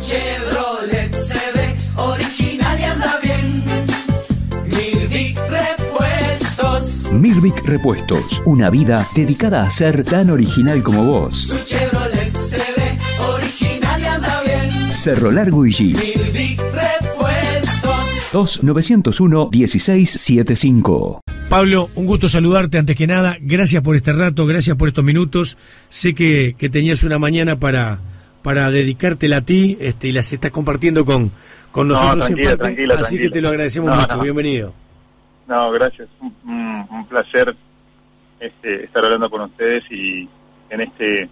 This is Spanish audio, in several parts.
Chevrolet se ve original y anda bien. Mirvic Repuestos. Mirvic Repuestos, una vida dedicada a ser tan original como vos. Su Chevrolet se ve original y anda bien. Cerro Largo y G. Mirvic Repuestos. 2901-1675. Pablo, un gusto saludarte antes que nada. Gracias por este rato, gracias por estos minutos. Sé que tenías una mañana para dedicártela a ti, y las estás compartiendo con nosotros. Tranquila, así que te lo agradecemos mucho. Bienvenido. No, gracias. Un placer estar hablando con ustedes y en este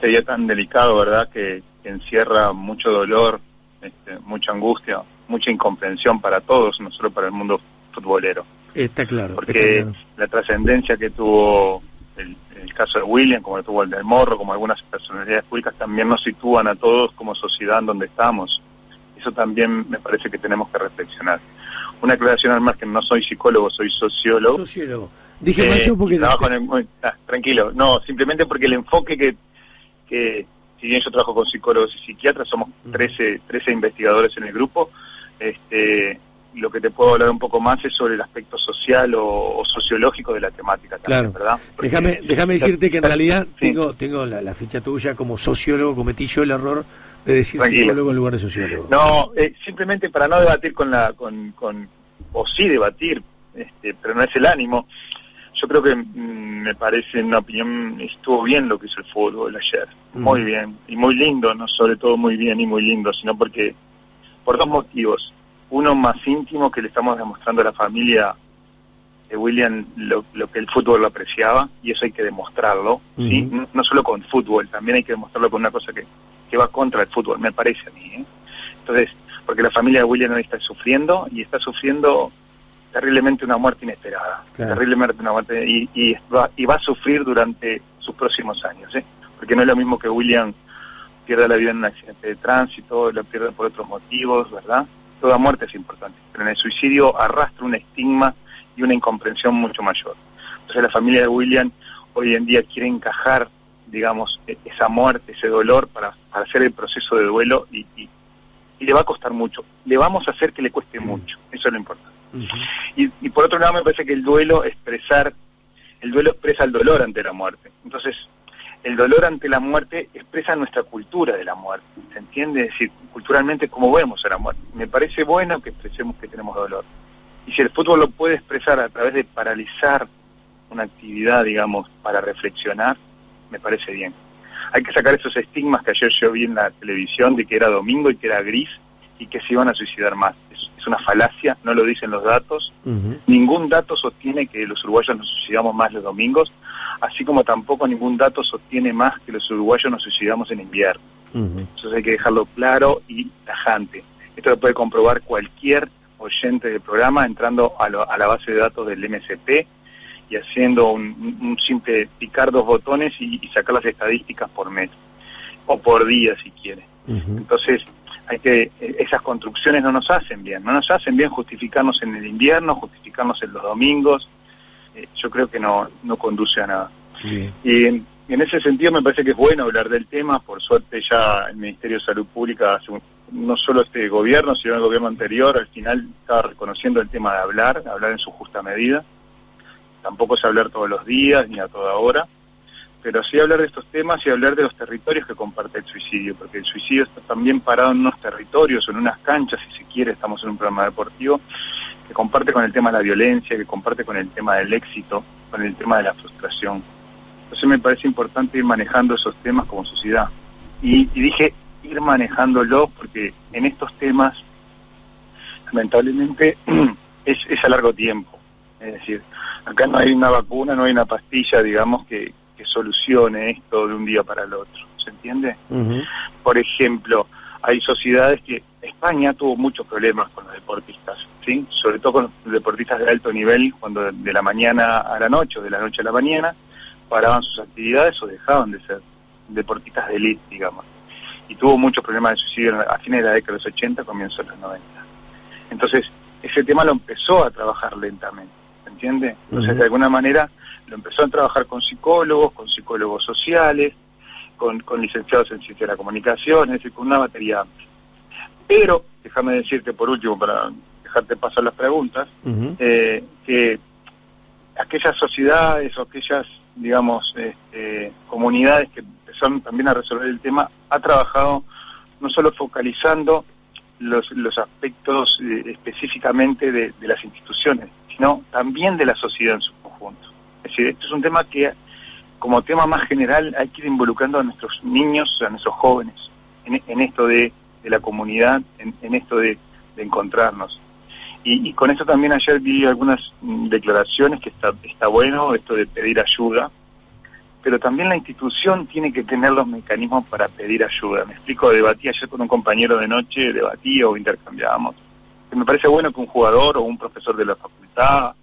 día tan delicado, ¿verdad? Que encierra mucho dolor, mucha angustia, mucha incomprensión para todos, no solo para el mundo futbolero. Está claro. Porque la trascendencia que tuvo el caso de William, como tuvo el del Morro, como algunas personalidades públicas, también nos sitúan a todos como sociedad en donde estamos. Eso también me parece que tenemos que reflexionar. Una aclaración al margen, no soy psicólogo, soy sociólogo. Sociólogo. Dije macho porque... tranquilo, no, simplemente porque el enfoque que si bien yo trabajo con psicólogos y psiquiatras, somos 13 investigadores en el grupo, lo que te puedo hablar un poco más es sobre el aspecto social o sociológico de la temática también, claro. ¿verdad? Porque déjame decirte que en realidad sí. tengo la ficha tuya como sociólogo. Cometí yo el error de decir psicólogo en lugar de sociólogo. No, simplemente para no debatir o sí debatir, pero no es el ánimo. Yo creo que me parece, en una opinión, estuvo bien lo que hizo el fútbol ayer, muy bien, y muy lindo, no sobre todo muy bien y muy lindo, sino porque, por dos motivos. Uno más íntimo, que le estamos demostrando a la familia de William lo que el fútbol lo apreciaba, y eso hay que demostrarlo, ¿sí? No solo con fútbol, también hay que demostrarlo con una cosa que va contra el fútbol, me parece a mí, ¿eh? Entonces, porque la familia de William hoy está sufriendo, y está sufriendo terriblemente una muerte inesperada, claro. Terriblemente una muerte, y va a sufrir durante sus próximos años, ¿eh? Porque no es lo mismo que William pierda la vida en un accidente de tránsito, lo pierda por otros motivos, ¿verdad? Toda muerte es importante, pero en el suicidio arrastra un estigma y una incomprensión mucho mayor. Entonces la familia de William hoy en día quiere encajar, digamos, esa muerte, ese dolor para hacer el proceso de duelo y le va a costar mucho. Le vamos a hacer que le cueste mucho, eso es lo importante. Y por otro lado me parece que el duelo expresa el dolor ante la muerte. Entonces, el dolor ante la muerte expresa nuestra cultura de la muerte, ¿se entiende? Es decir, culturalmente cómo vemos a la muerte. Me parece bueno que expresemos que tenemos dolor. Y si el fútbol lo puede expresar a través de paralizar una actividad, digamos, para reflexionar, me parece bien. Hay que sacar esos estigmas que ayer yo vi en la televisión de que era domingo y que era gris y que se iban a suicidar más. Es una falacia, no lo dicen los datos. Ningún dato sostiene que los uruguayos nos suicidamos más los domingos, así como tampoco ningún dato sostiene más que los uruguayos nos suicidamos en invierno. Entonces hay que dejarlo claro y tajante. Esto lo puede comprobar cualquier oyente del programa entrando a la base de datos del MSP y haciendo un simple picar dos botones y sacar las estadísticas por mes o por día si quiere. Entonces esas construcciones no nos hacen bien justificarnos en el invierno, justificarnos en los domingos. Yo creo que no conduce a nada. Y en ese sentido me parece que es bueno hablar del tema. Por suerte ya el Ministerio de Salud Pública, no solo este gobierno, sino el gobierno anterior, al final estaba reconociendo el tema de hablar en su justa medida. Tampoco es hablar todos los días ni a toda hora, pero sí hablar de estos temas y hablar de los territorios que comparte el suicidio, porque el suicidio está también parado en unos territorios, en unas canchas, si se quiere, estamos en un programa deportivo, que comparte con el tema de la violencia, que comparte con el tema del éxito, con el tema de la frustración. Entonces me parece importante ir manejando esos temas como sociedad. Y dije ir manejándolos porque en estos temas, lamentablemente, es a largo tiempo. Es decir, acá no hay una vacuna, no hay una pastilla, digamos, que solucione esto de un día para el otro. ¿Se entiende? Por ejemplo, hay sociedades que... España tuvo muchos problemas con los deportistas, ¿sí? Sobre todo con los deportistas de alto nivel, cuando de la mañana a la noche o de la noche a la mañana paraban sus actividades o dejaban de ser deportistas de élite, digamos. Y tuvo muchos problemas de suicidio a fines de la década de los 80, comienzos de los 90. Entonces, ese tema lo empezó a trabajar lentamente, ¿se entiende? Entonces, de alguna manera, lo empezó a trabajar con psicólogos sociales, con licenciados en Ciencia de la Comunicación, es decir, con una batería amplia. Pero, déjame decirte por último, para dejarte pasar las preguntas, que aquellas sociedades o aquellas, digamos, comunidades que empezaron también a resolver el tema, ha trabajado no solo focalizando los aspectos específicamente de las instituciones, sino también de la sociedad en su conjunto. Es decir, esto es un tema que, como tema más general, hay que ir involucrando a nuestros niños, a nuestros jóvenes, en esto de la comunidad, en esto de encontrarnos. Y con esto también ayer vi algunas declaraciones que está bueno, esto de pedir ayuda, pero también la institución tiene que tener los mecanismos para pedir ayuda. Me explico, debatí ayer con un compañero de noche, debatí o intercambiábamos. Que me parece bueno que un jugador o un profesor de la facultad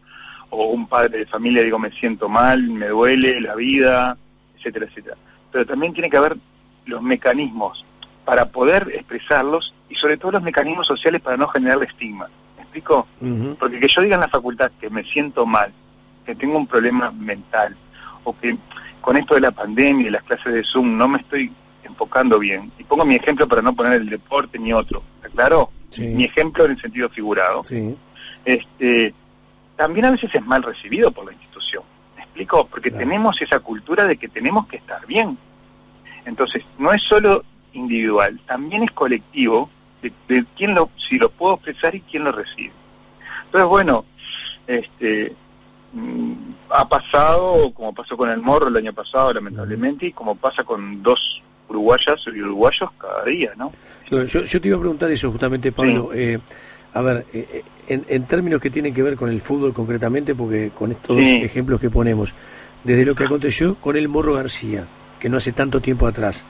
o un padre de familia digo, me siento mal, me duele la vida, etcétera, etcétera. Pero también tiene que haber los mecanismos para poder expresarlos y sobre todo los mecanismos sociales para no generar estigma. ¿Me explico? Porque que yo diga en la facultad que me siento mal, que tengo un problema mental, o que con esto de la pandemia y las clases de Zoom no me estoy enfocando bien. Y pongo mi ejemplo para no poner el deporte ni otro. ¿Está claro? Sí. Mi ejemplo en el sentido figurado. Sí. También a veces es mal recibido por la institución. ¿Me explico? Porque tenemos esa cultura de que tenemos que estar bien. Entonces, no es solo individual, también es colectivo de quién si lo puedo expresar y quién lo recibe. Entonces, bueno, ha pasado, como pasó con el Morro el año pasado, lamentablemente, y como pasa con 2 uruguayas y uruguayos cada día, ¿no? Yo te iba a preguntar eso justamente, Pablo. Sí. A ver, en términos que tienen que ver con el fútbol concretamente, porque con estos 2 ejemplos que ponemos, desde lo que aconteció con el Morro García, que no hace tanto tiempo atrás,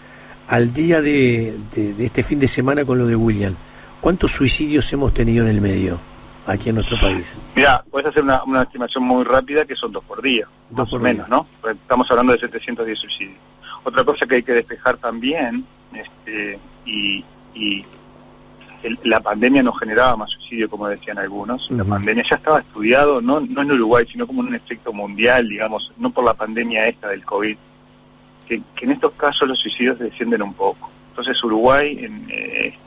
al día de este fin de semana con lo de William, ¿cuántos suicidios hemos tenido en el medio aquí en nuestro país? Mirá, puedes hacer una estimación muy rápida que son 2 por día, más o menos, ¿no? Porque estamos hablando de 710 suicidios. Otra cosa que hay que despejar también, la pandemia no generaba más suicidio, como decían algunos. La pandemia ya estaba estudiado, no en Uruguay, sino como en un efecto mundial, digamos, no por la pandemia esta del COVID, que en estos casos los suicidios descienden un poco. Entonces Uruguay,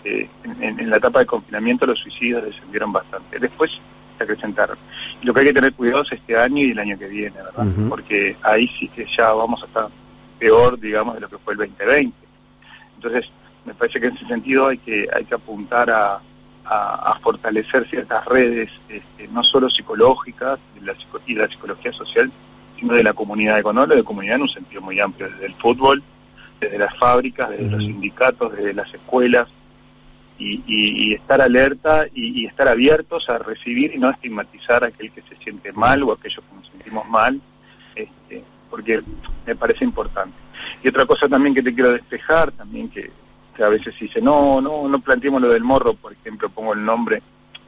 en la etapa de confinamiento, los suicidios descendieron bastante. Después se acrecentaron. Y lo que hay que tener cuidado es este año y el año que viene, ¿verdad? Porque ahí sí que ya vamos a estar peor, digamos, de lo que fue el 2020. Entonces, me parece que en ese sentido hay que apuntar a fortalecer ciertas redes, no solo psicológicas, y la psicología social, sino de la comunidad económica, de comunidad en un sentido muy amplio, desde el fútbol, desde las fábricas, desde los sindicatos, desde las escuelas, y estar alerta y estar abiertos a recibir y no estigmatizar a aquel que se siente mal o a aquellos que nos sentimos mal, porque me parece importante. Y otra cosa también que te quiero despejar, también que a veces dice, no planteemos lo del Morro, por ejemplo, pongo el nombre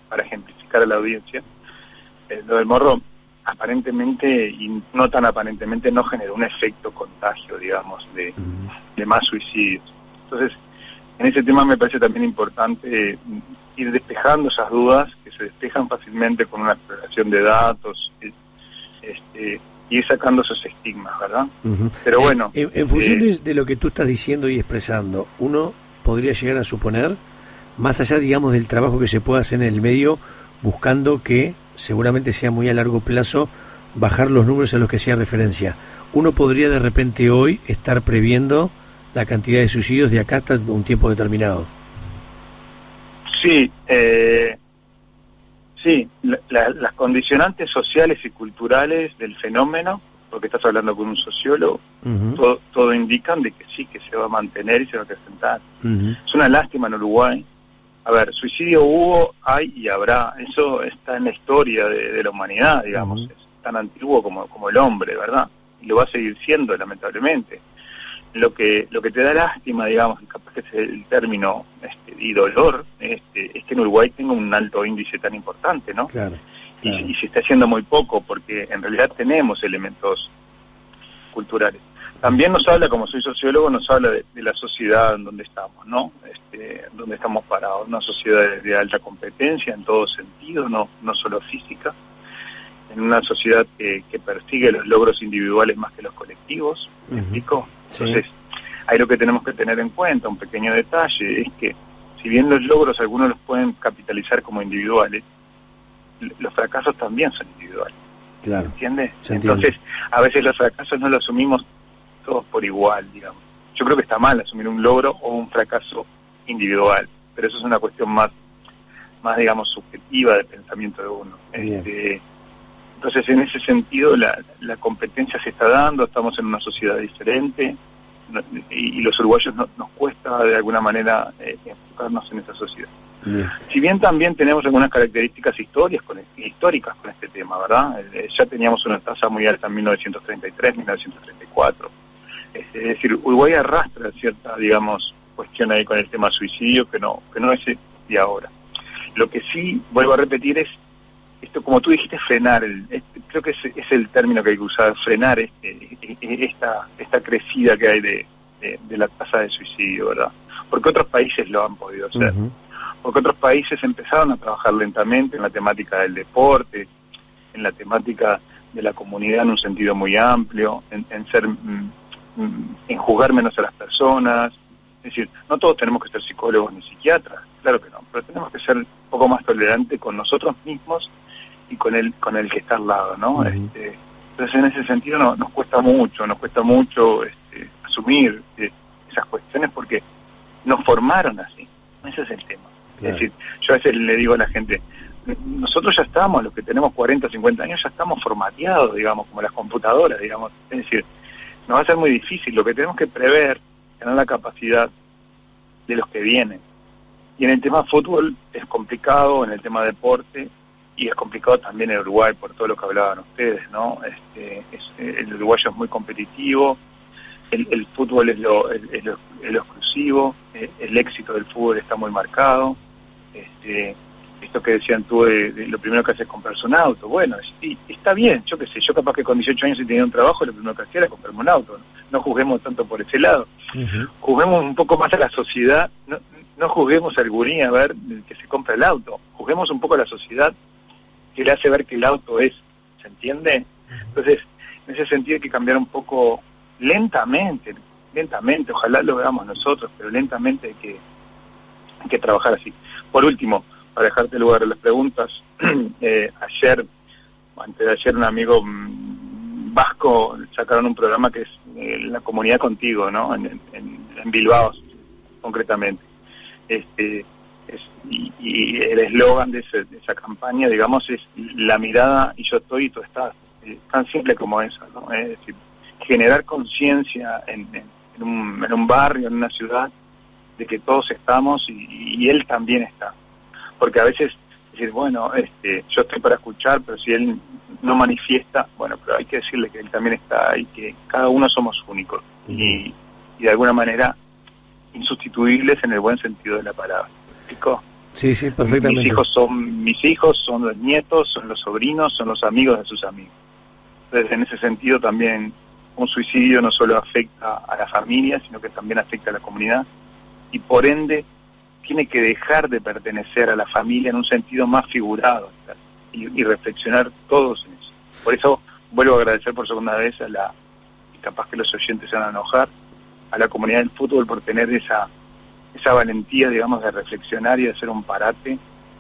para ejemplificar a la audiencia, lo del Morro aparentemente, y no tan aparentemente, no generó un efecto contagio, digamos, de más suicidios. Entonces, en ese tema me parece también importante ir despejando esas dudas, que se despejan fácilmente con una exploración de datos, y ir sacando esos estigmas, ¿verdad? Pero bueno... En función de lo que tú estás diciendo y expresando, uno podría llegar a suponer, más allá, digamos, del trabajo que se pueda hacer en el medio, buscando que seguramente sea muy a largo plazo bajar los números a los que hacía referencia, uno podría de repente hoy estar previendo la cantidad de suicidios de acá hasta un tiempo determinado. Sí, las condicionantes sociales y culturales del fenómeno, porque estás hablando con un sociólogo, todo indican de que sí, que se va a mantener y se va a acrecentar. Es una lástima en Uruguay. A ver, suicidio hubo, hay y habrá. Eso está en la historia de la humanidad, digamos. Es tan antiguo como el hombre, ¿verdad? Y lo va a seguir siendo, lamentablemente. Lo que te da lástima, digamos, capaz que es el término y dolor, es que en Uruguay tenga un alto índice tan importante, ¿no? Claro. Y se está haciendo muy poco, porque en realidad tenemos elementos culturales. También nos habla, como soy sociólogo, nos habla de la sociedad en donde estamos, ¿no? Donde estamos parados, una sociedad de alta competencia en todo sentido, no solo física, en una sociedad que persigue los logros individuales más que los colectivos, ¿me explico? Entonces, ahí lo que tenemos que tener en cuenta, un pequeño detalle, es que si bien los logros algunos los pueden capitalizar como individuales, los fracasos también son individuales. Claro. ¿Entiendes? Se entiende. Entonces, a veces los fracasos no los asumimos todos por igual, digamos. Yo creo que está mal asumir un logro o un fracaso individual, pero eso es una cuestión más digamos, subjetiva de pensamiento de uno. Entonces, en ese sentido, la competencia se está dando, estamos en una sociedad diferente, y los uruguayos nos cuesta de alguna manera enfocarnos en esa sociedad. Bien. Si bien también tenemos algunas características históricas con este tema, ¿verdad? Ya teníamos una tasa muy alta en 1933, 1934. Es decir, Uruguay arrastra cierta, digamos, cuestión ahí con el tema suicidio que no es de ahora. Lo que sí, vuelvo a repetir, es esto, como tú dijiste, frenar, creo que es el término que hay que usar, frenar esta crecida que hay de la tasa de suicidio, ¿verdad? Porque otros países lo han podido hacer. Uh-huh. Porque otros países empezaron a trabajar lentamente en la temática del deporte, en la temática de la comunidad en un sentido muy amplio, en juzgar menos a las personas. Es decir, no todos tenemos que ser psicólogos ni psiquiatras, claro que no, pero tenemos que ser un poco más tolerantes con nosotros mismos y con el que está al lado, ¿no? Uh-huh. Entonces, en ese sentido nos cuesta mucho asumir esas cuestiones porque nos formaron así. Ese es el tema. Claro. Es decir, yo a veces le digo a la gente, nosotros ya estamos, los que tenemos 40, 50 años, ya estamos formateados, digamos, como las computadoras, digamos. Es decir, nos va a ser muy difícil. Lo que tenemos que prever, tener la capacidad de los que vienen. Y en el tema fútbol es complicado, en el tema deporte, y es complicado también en Uruguay por todo lo que hablaban ustedes, ¿no? El uruguayo es muy competitivo, el fútbol es lo exclusivo, el éxito del fútbol está muy marcado. Esto que decían tú de lo primero que haces es comprarse un auto, bueno, sí, está bien, yo qué sé, yo capaz que con 18 años si tenía un trabajo, lo primero que hacía era comprarme un auto, no juzguemos tanto por ese lado. Uh-huh. Juzguemos un poco más a la sociedad, no juzguemos al gurí a ver que se compra el auto, juzguemos un poco a la sociedad que le hace ver que el auto es, ¿se entiende? Entonces, en ese sentido hay que cambiar un poco lentamente, ojalá lo veamos nosotros, pero lentamente hay que trabajar así. Por último, para dejarte lugar a las preguntas, antes de ayer un amigo vasco sacaron un programa que es La Comunidad Contigo, ¿no? En Bilbao, concretamente. Y el eslogan de esa campaña, digamos, es la mirada y yo estoy y tú estás. Tan simple como eso, ¿no? Es decir, generar conciencia en un barrio, en una ciudad, de que todos estamos y él también está. Porque a veces decir, bueno, yo estoy para escuchar, pero si él no manifiesta, bueno, pero hay que decirle que él también está y que cada uno somos únicos y de alguna manera insustituibles en el buen sentido de la palabra. ¿Explicó? Sí, perfectamente. Mis hijos, son los nietos, son los sobrinos, son los amigos de sus amigos. Entonces, en ese sentido también un suicidio no solo afecta a la familia, sino que también afecta a la comunidad y por ende tiene que dejar de pertenecer a la familia en un sentido más figurado y reflexionar todos en eso. Por eso vuelvo a agradecer por segunda vez y capaz que los oyentes se van a enojar, a la comunidad del fútbol por tener esa valentía, digamos, de reflexionar y de hacer un parate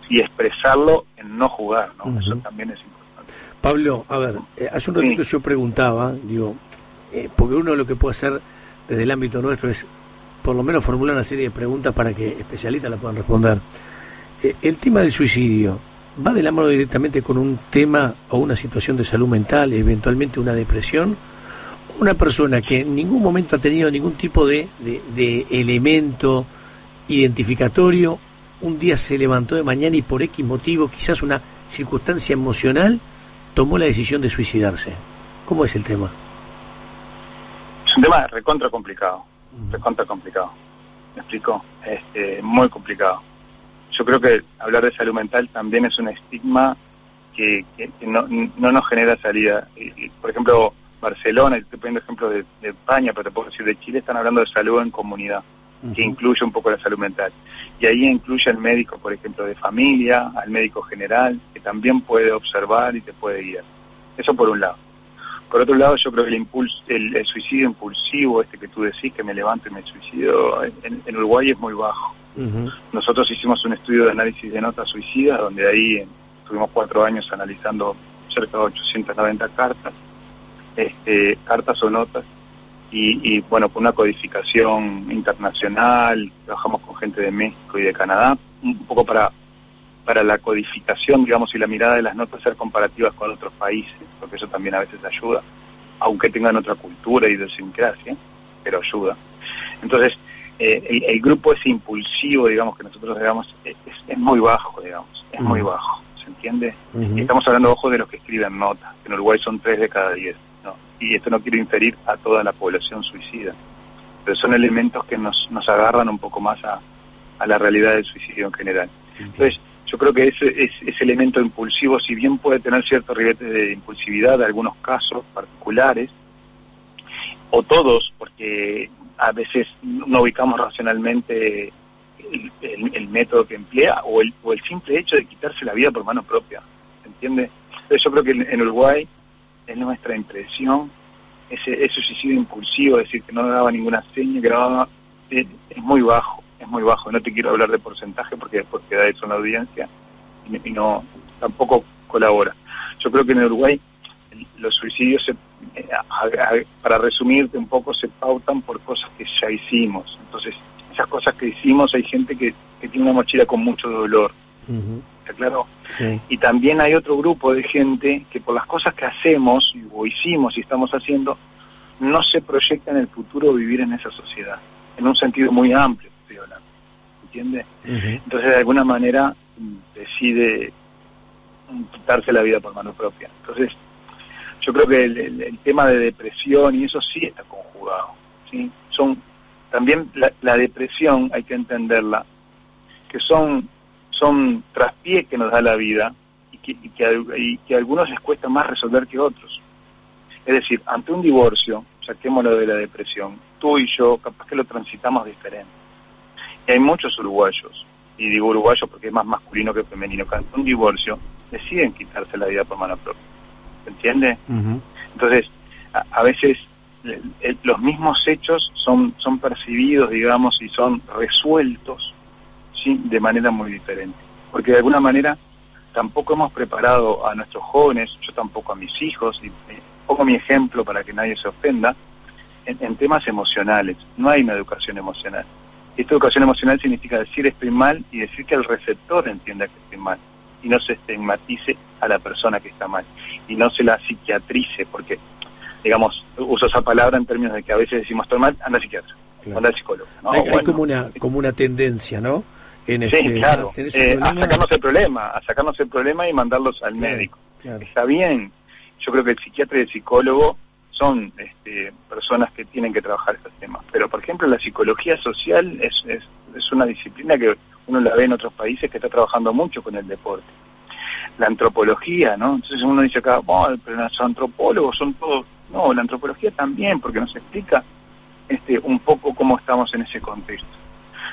y expresarlo en no jugar, ¿no? Uh-huh. Eso también es importante. Pablo, a ver, hace un ratito yo preguntaba, porque uno lo que puede hacer desde el ámbito nuestro es por lo menos formular una serie de preguntas para que especialistas la puedan responder. El tema del suicidio, ¿va de la mano directamente con un tema o una situación de salud mental, eventualmente una depresión? ¿O una persona que en ningún momento ha tenido ningún tipo de elemento identificatorio, un día se levantó de mañana y por X motivo, quizás una circunstancia emocional, tomó la decisión de suicidarse? ¿Cómo es el tema? Es un tema recontra complicado. ¿Me explico? Muy complicado. Yo creo que hablar de salud mental también es un estigma que no nos genera salida. Por ejemplo, Barcelona, y estoy poniendo ejemplos de España, pero te puedo decir de Chile, están hablando de salud en comunidad, uh-huh, que incluye un poco la salud mental. Y ahí incluye al médico, por ejemplo, de familia, al médico general, que también puede observar y te puede guiar. Eso por un lado. Por otro lado, yo creo que el suicidio impulsivo, que tú decís, que me levanto y me suicido, en Uruguay es muy bajo. Nosotros hicimos un estudio de análisis de notas suicidas, donde ahí estuvimos 4 años analizando cerca de 890 cartas, cartas o notas, y bueno, con una codificación internacional, trabajamos con gente de México y de Canadá, un poco para la codificación, digamos, y la mirada de las notas, ser comparativas con otros países, porque eso también a veces ayuda, aunque tengan otra cultura y idiosincrasia, pero ayuda. Entonces, el grupo ese impulsivo, digamos, que nosotros digamos, es muy bajo, digamos, es muy bajo, ¿se entiende? Y estamos hablando, ojo, de los que escriben notas, que en Uruguay son 3 de cada 10, ¿no? Y esto no quiere inferir a toda la población suicida, pero son elementos que nos agarran un poco más a la realidad del suicidio en general. Entonces, yo creo que ese elemento impulsivo, si bien puede tener cierto ribete de impulsividad en algunos casos particulares, o todos, porque a veces no ubicamos racionalmente el método que emplea, o el simple hecho de quitarse la vida por mano propia, ¿se entiende? Entonces yo creo que en Uruguay, es nuestra impresión, ese suicidio impulsivo, es decir, que no daba ninguna seña, que no, es muy bajo. Es muy bajo, no te quiero hablar de porcentaje porque después queda eso en la audiencia y no tampoco colabora. Yo creo que en Uruguay los suicidios, para resumirte un poco, se pautan por cosas que ya hicimos. Entonces, esas cosas que hicimos, hay gente que tiene una mochila con mucho dolor. ¿Está claro? Sí. Y también hay otro grupo de gente que por las cosas que hacemos o hicimos y estamos haciendo, no se proyecta en el futuro vivir en esa sociedad, en un sentido muy amplio. ¿Entiende? Entonces de alguna manera decide quitarse la vida por mano propia. Entonces yo creo que el tema de depresión y eso sí está conjugado, ¿sí? También la depresión hay que entenderla, que son traspiés que nos da la vida y que a algunos les cuesta más resolver que otros. Es decir, ante un divorcio, saquémoslo de la depresión, tú y yo capaz que lo transitamos diferente. Y hay muchos uruguayos, y digo uruguayos porque es más masculino que femenino, que ante un divorcio deciden quitarse la vida por mano propia. ¿Se entiende? Entonces, a veces los mismos hechos son percibidos, digamos, y son resueltos, ¿sí?, de manera muy diferente. Porque de alguna manera tampoco hemos preparado a nuestros jóvenes, yo tampoco a mis hijos, y pongo mi ejemplo para que nadie se ofenda, en temas emocionales. No hay una educación emocional. Esta educación emocional significa decir estoy mal y decir que el receptor entienda que estoy mal y no se estigmatice a la persona que está mal y no se la psiquiatrice, porque, digamos, uso esa palabra en términos de que a veces decimos estoy mal, anda al psiquiatra, anda al psicólogo. ¿No? Hay como una tendencia, ¿no? Sí, claro, a sacarnos el problema y mandarlos al médico. Claro. Está bien, yo creo que el psiquiatra y el psicólogo son personas que tienen que trabajar estos temas. Pero, por ejemplo, la psicología social es una disciplina que uno la ve en otros países que está trabajando mucho con el deporte. La antropología, ¿no? Entonces uno dice acá, pero los antropólogos son todos... No, la antropología también, porque nos explica un poco cómo estamos en ese contexto.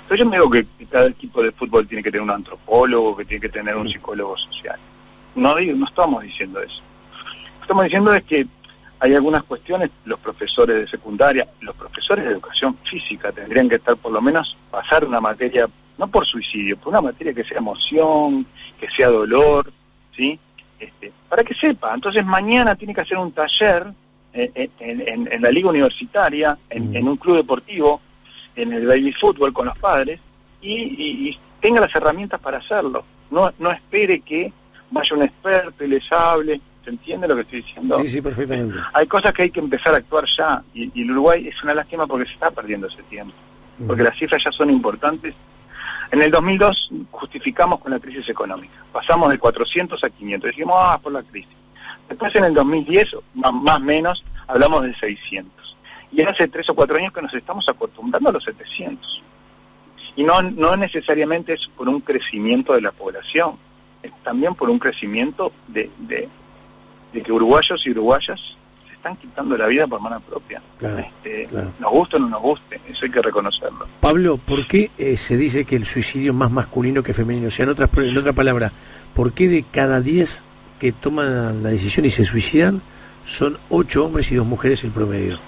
Entonces yo me digo que cada equipo de fútbol tiene que tener un antropólogo, que tiene que tener un psicólogo social. No estamos diciendo eso. Lo que estamos diciendo es que hay algunas cuestiones, los profesores de secundaria, los profesores de educación física tendrían que estar por lo menos, pasar una materia, no por suicidio, por una materia que sea emoción, que sea dolor, ¿sí? Para que sepa. Entonces mañana tiene que hacer un taller en la liga universitaria, en un club deportivo, en el baby fútbol con los padres, y tenga las herramientas para hacerlo. No espere que vaya un experto y les hable. ¿Se entiende lo que estoy diciendo? Sí, perfectamente. Hay cosas que hay que empezar a actuar ya, y el Uruguay es una lástima porque se está perdiendo ese tiempo, porque las cifras ya son importantes. En el 2002 justificamos con la crisis económica, pasamos de 400 a 500, dijimos, por la crisis. Después en el 2010, más o menos, hablamos de 600. Y hace 3 o 4 años que nos estamos acostumbrando a los 700. Y no necesariamente es por un crecimiento de la población, es también por un crecimiento de que uruguayos y uruguayas se están quitando la vida por mano propia. Claro. Nos guste o no nos guste, eso hay que reconocerlo. Pablo, ¿por qué se dice que el suicidio es más masculino que femenino? O sea, en otra palabra, ¿por qué de cada 10 que toman la decisión y se suicidan, son 8 hombres y 2 mujeres el promedio.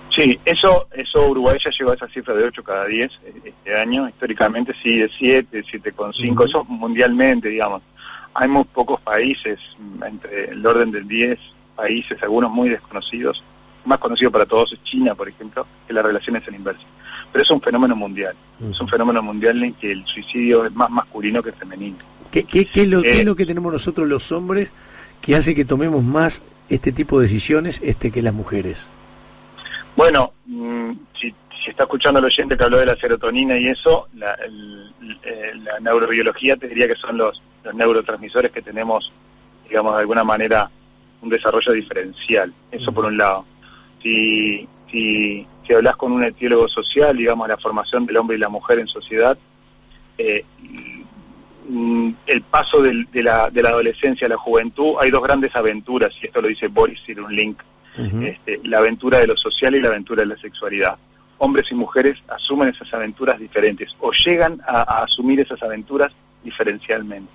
Sí, eso Uruguay ya llegó a esa cifra de 8 cada 10 este año. Históricamente sí, de 7, 7,5, eso mundialmente, digamos. Hay muy pocos países, entre el orden de 10 países, algunos muy desconocidos. El más conocido para todos es China, por ejemplo, que la relación es a la inversa. Pero es un fenómeno mundial. Es un fenómeno mundial en que el suicidio es más masculino que femenino. ¿Qué es lo que tenemos nosotros los hombres que hace que tomemos más este tipo de decisiones que las mujeres? Bueno, si está escuchando al oyente que habló de la serotonina y eso, la neurobiología te diría que son los neurotransmisores que tenemos, digamos, de alguna manera un desarrollo diferencial. Eso por un lado. Si hablas con un etiólogo social, digamos, la formación del hombre y la mujer en sociedad, el paso de la adolescencia a la juventud, hay 2 grandes aventuras, y esto lo dice Boris Cyrulnik, la aventura de lo social y la aventura de la sexualidad. Hombres y mujeres asumen esas aventuras diferentes, o llegan a asumir esas aventuras diferencialmente.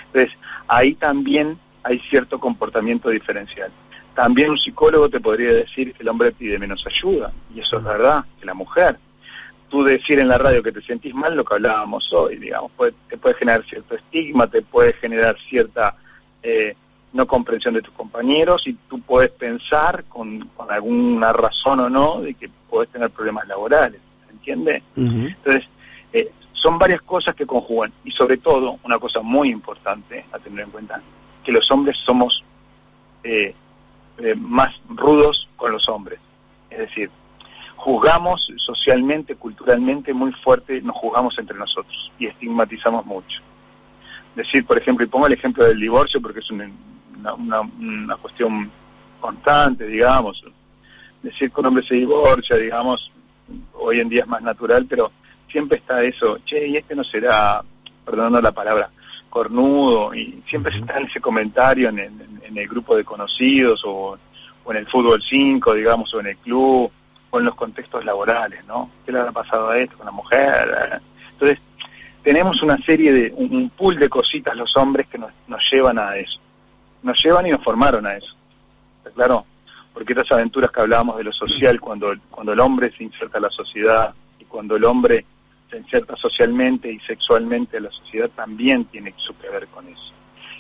Entonces, ahí también hay cierto comportamiento diferencial. También un psicólogo te podría decir que el hombre pide menos ayuda, y eso es verdad, que la mujer. Tú decir en la radio que te sentís mal, lo que hablábamos hoy, digamos, te puede generar cierto estigma, te puede generar cierta no comprensión de tus compañeros, y tú puedes pensar con alguna razón o no de que puedes tener problemas laborales, ¿se entiende? Entonces, son varias cosas que conjugan, y sobre todo, una cosa muy importante a tener en cuenta, que los hombres somos más rudos con los hombres, es decir, juzgamos socialmente, culturalmente muy fuerte, nos juzgamos entre nosotros y estigmatizamos mucho. Decir, por ejemplo, y pongo el ejemplo del divorcio porque es una cuestión constante, digamos. Decir que un hombre se divorcia, digamos, hoy en día es más natural, pero siempre está eso, che, y no será, perdonando la palabra, cornudo, y siempre está en ese comentario en el grupo de conocidos, o en el fútbol 5, digamos, o en el club, o en los contextos laborales, ¿no? ¿Qué le habrá pasado a esto con la mujer? Entonces, tenemos una serie de, un pool de cositas los hombres que nos llevan a eso. Nos llevan y nos formaron a eso. ¿Está claro? Porque estas aventuras que hablábamos de lo social, cuando el hombre se inserta a la sociedad, y cuando el hombre se inserta socialmente y sexualmente a la sociedad, también tiene su que ver con eso.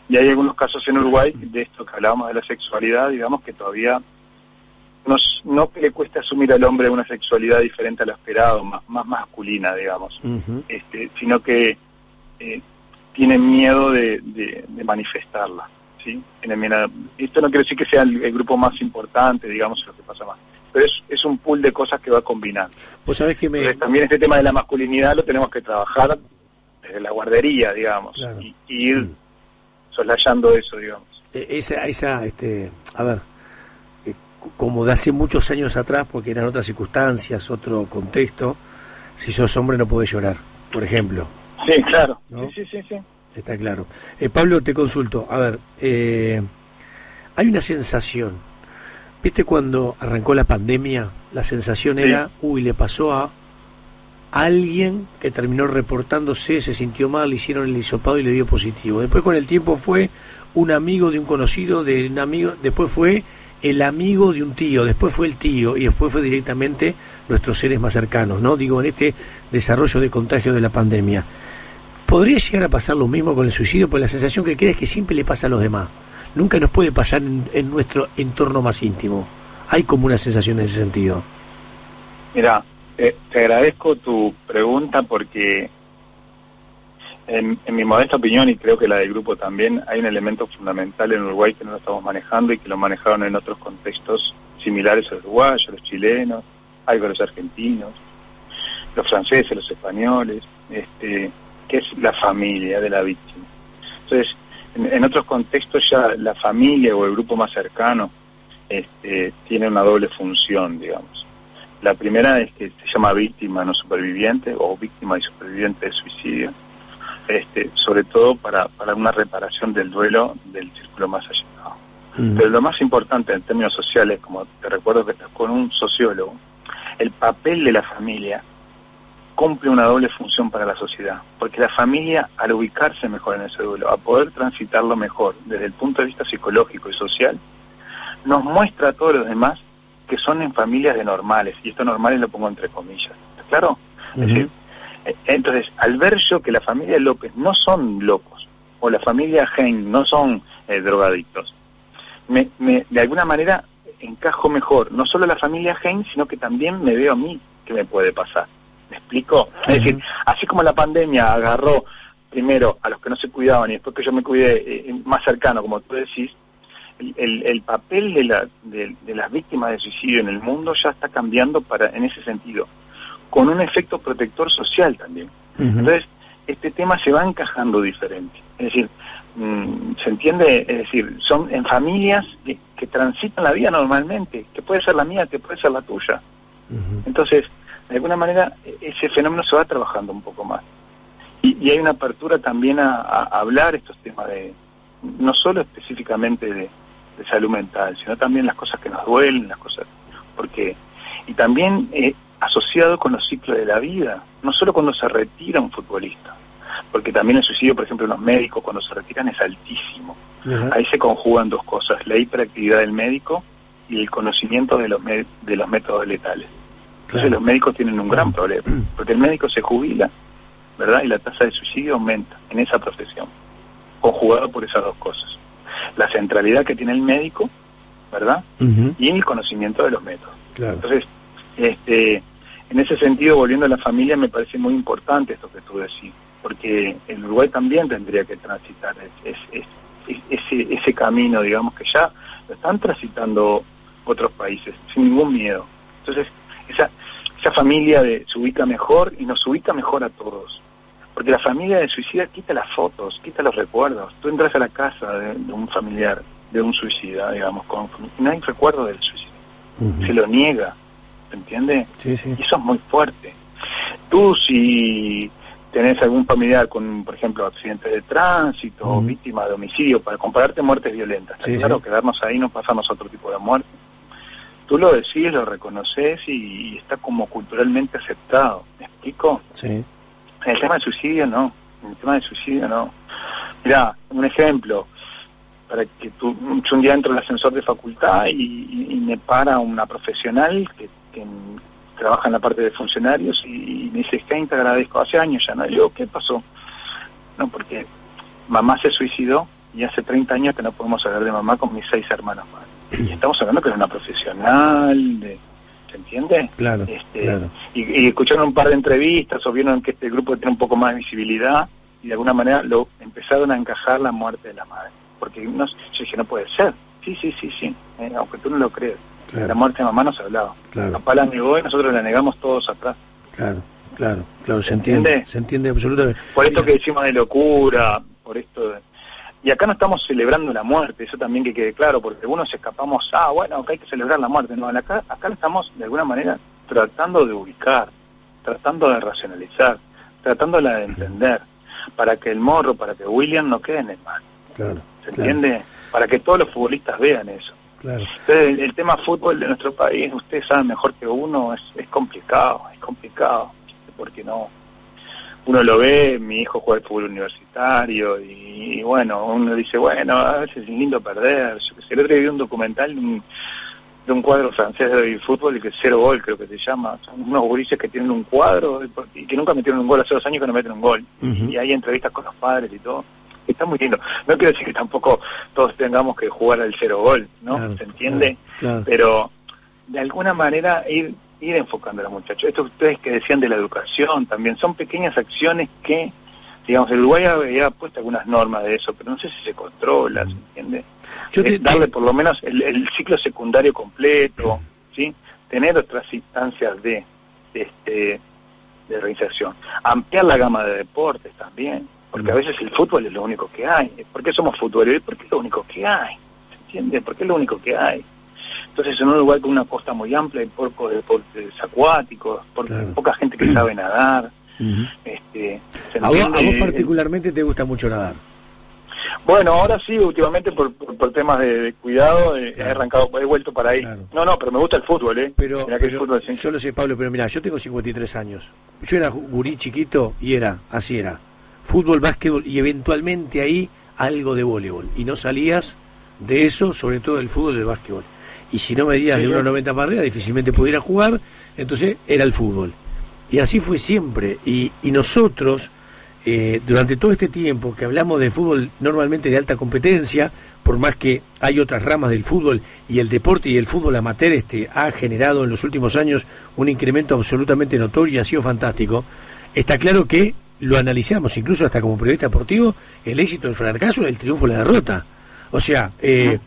Y hay algunos casos en Uruguay, de esto que hablábamos de la sexualidad, digamos, que todavía no que le cuesta asumir al hombre una sexualidad diferente a lo esperado, más masculina, digamos, sino que tienen miedo de manifestarla, ¿sí? Esto no quiere decir que sea el grupo más importante, digamos, lo que pasa más, pero es un pool de cosas que va combinando. Vos sabés que Entonces, también este tema de la masculinidad lo tenemos que trabajar desde la guardería, digamos, claro, y ir soslayando eso, digamos. A ver, como de hace muchos años atrás, porque eran otras circunstancias, otro contexto, si sos hombre no podés llorar, por ejemplo. Sí, claro, ¿no? Sí. Está claro. Pablo, te consulto, a ver, hay una sensación, ¿viste cuando arrancó la pandemia? La sensación era, le pasó a alguien que terminó reportándose, se sintió mal, le hicieron el hisopado y le dio positivo. Después con el tiempo fue un amigo de un conocido, de un amigo, después fue el amigo de un tío, después fue el tío, y después fue directamente nuestros seres más cercanos, ¿no? Digo, en este desarrollo de contagio de la pandemia. ¿Podría llegar a pasar lo mismo con el suicidio? Porque la sensación que queda es que siempre le pasa a los demás. Nunca nos puede pasar en nuestro entorno más íntimo. Hay como una sensación en ese sentido. Mira, te agradezco tu pregunta porque en mi modesta opinión, y creo que la del grupo también, hay un elemento fundamental en Uruguay que no lo estamos manejando y que lo manejaron en otros contextos similares a Uruguay, a los chilenos, algo a los argentinos, los franceses, los españoles, que es la familia de la víctima. Entonces, en otros contextos ya la familia o el grupo más cercano tiene una doble función, digamos. La primera es que se llama víctima no superviviente, o víctima y superviviente de suicidio, sobre todo para una reparación del duelo del círculo más allegado. Pero lo más importante en términos sociales, como te recuerdo que estás con un sociólogo, el papel de la familia cumple una doble función para la sociedad, porque la familia, al ubicarse mejor en ese duelo, a poder transitarlo mejor desde el punto de vista psicológico y social, nos muestra a todos los demás que son en familias de normales, y esto normales lo pongo entre comillas, ¿está claro? Es decir, entonces, al ver yo que la familia López no son locos, o la familia Hein no son drogadictos, de alguna manera encajo mejor, no solo la familia Hein, sino que también me veo a mí que me puede pasar. ¿Me explico? Es decir, así como la pandemia agarró primero a los que no se cuidaban y después que yo me cuidé más cercano, como tú decís, el papel de las víctimas de suicidio en el mundo ya está cambiando en ese sentido, con un efecto protector social también. Entonces, este tema se va encajando diferente. Es decir, ¿se entiende? Es decir, son en familias que transitan la vida normalmente, que puede ser la mía, que puede ser la tuya. Entonces, de alguna manera, ese fenómeno se va trabajando un poco más. Y hay una apertura también a hablar estos temas no solo específicamente de salud mental, sino también las cosas que nos duelen, y también asociado con los ciclos de la vida, no solo cuando se retira un futbolista, porque también el suicidio, por ejemplo, en los médicos cuando se retiran es altísimo. Ahí se conjugan dos cosas, la hiperactividad del médico y el conocimiento de los métodos letales. Entonces los médicos tienen un gran problema, porque el médico se jubila, ¿verdad? Y la tasa de suicidio aumenta en esa profesión, conjugado por esas dos cosas. La centralidad que tiene el médico, ¿verdad? Y el conocimiento de los métodos. Entonces, en ese sentido, volviendo a la familia, me parece muy importante esto que tú decís, porque el Uruguay también tendría que transitar ese camino, digamos, que ya lo están transitando otros países, sin ningún miedo. Entonces, esa familia se ubica mejor y nos ubica mejor a todos. Porque la familia de suicida quita las fotos, quita los recuerdos. Tú entras a la casa de un familiar, de un suicida, digamos, y no hay recuerdo del suicidio. Se lo niega, ¿entiendes? Sí. Y eso es muy fuerte. Tú, si tenés algún familiar con, por ejemplo, accidente de tránsito o víctima de homicidio, para compararte muertes violentas, claro, quedarnos ahí, no pasamos a otro tipo de muerte. Tú lo decís, lo reconoces y está como culturalmente aceptado. ¿Me explico? Sí. En el tema del suicidio, no. Mirá, un ejemplo, para que yo un día entro al ascensor de facultad y me para una profesional que trabaja en la parte de funcionarios y me dice, Hein, te agradezco, hace años ya, ¿no? Y yo, ¿qué pasó? No, porque mamá se suicidó y hace 30 años que no podemos hablar de mamá con mis 6 hermanos más. Y estamos hablando que era una profesional, ¿se entiende? Claro, claro. Y escucharon un par de entrevistas o vieron que este grupo tiene un poco más de visibilidad y de alguna manera lo empezaron a encajar la muerte de la madre. Porque yo dije, no puede ser. Sí, aunque tú no lo creas. Claro. La muerte de mamá no se hablaba. Claro. Papá la negó y nosotros la negamos todos atrás. Claro, ¿se entiende? Se entiende absolutamente. Por esto que decimos de locura, por esto Y acá no estamos celebrando la muerte, eso también que quede claro, porque algunos escapamos, bueno, que hay que celebrar la muerte. No, acá lo estamos de alguna manera tratando de ubicar, tratando de racionalizar, tratándola de entender, para que el Morro, para que William no queden en mal. ¿Se entiende? Para que todos los futbolistas vean eso. Entonces, el tema fútbol de nuestro país, ustedes saben mejor que uno, es complicado, porque no... Uno lo ve, mi hijo juega al fútbol universitario y bueno, uno dice, bueno, a veces es lindo perder. Yo que sé, el otro día vi un documental de un cuadro francés de fútbol, que es Cero Gol, creo que se llama. Son unos gurises que tienen un cuadro y que nunca metieron un gol, hace 2 años que no meten un gol. Y hay entrevistas con los padres y todo. Está muy lindo. No quiero decir que tampoco todos tengamos que jugar al 0 gol, ¿no? ¿Se entiende? Pero de alguna manera ir enfocando a los muchachos. Esto ustedes que decían de la educación también, son pequeñas acciones que, digamos, el Uruguay había puesto algunas normas de eso, pero no sé si se controla, ¿se entiende? Darle por lo menos el ciclo secundario completo, ¿sí? Tener otras instancias de reinserción. Ampliar la gama de deportes también, porque a veces el fútbol es lo único que hay. ¿Por qué somos futboleros? Porque es lo único que hay, ¿se entiende? Porque es lo único que hay. Entonces, en un lugar con una costa muy amplia, hay pocos deportes acuáticos, poca gente que sabe nadar. ¿A vos particularmente te gusta mucho nadar? Bueno, ahora sí, últimamente por temas de cuidado, he vuelto para ahí. No, pero me gusta el fútbol, Pero el fútbol, sí. Yo lo sé, Pablo, pero mira, yo tengo 53 años. Yo era gurí chiquito y así era. Fútbol, básquetbol y eventualmente ahí algo de voleibol. Y no salías de eso, sobre todo del fútbol y del básquetbol. y si no medías de 1,90 para arriba, difícilmente pudiera jugar, entonces era el fútbol. Y así fue siempre, y nosotros, durante todo este tiempo que hablamos de fútbol normalmente de alta competencia, por más que hay otras ramas del fútbol, y el deporte y el fútbol amateur ha generado en los últimos años un incremento absolutamente notorio y ha sido fantástico, está claro que lo analizamos, incluso hasta como periodista deportivo, el éxito, el fracaso, el triunfo, la derrota. O sea,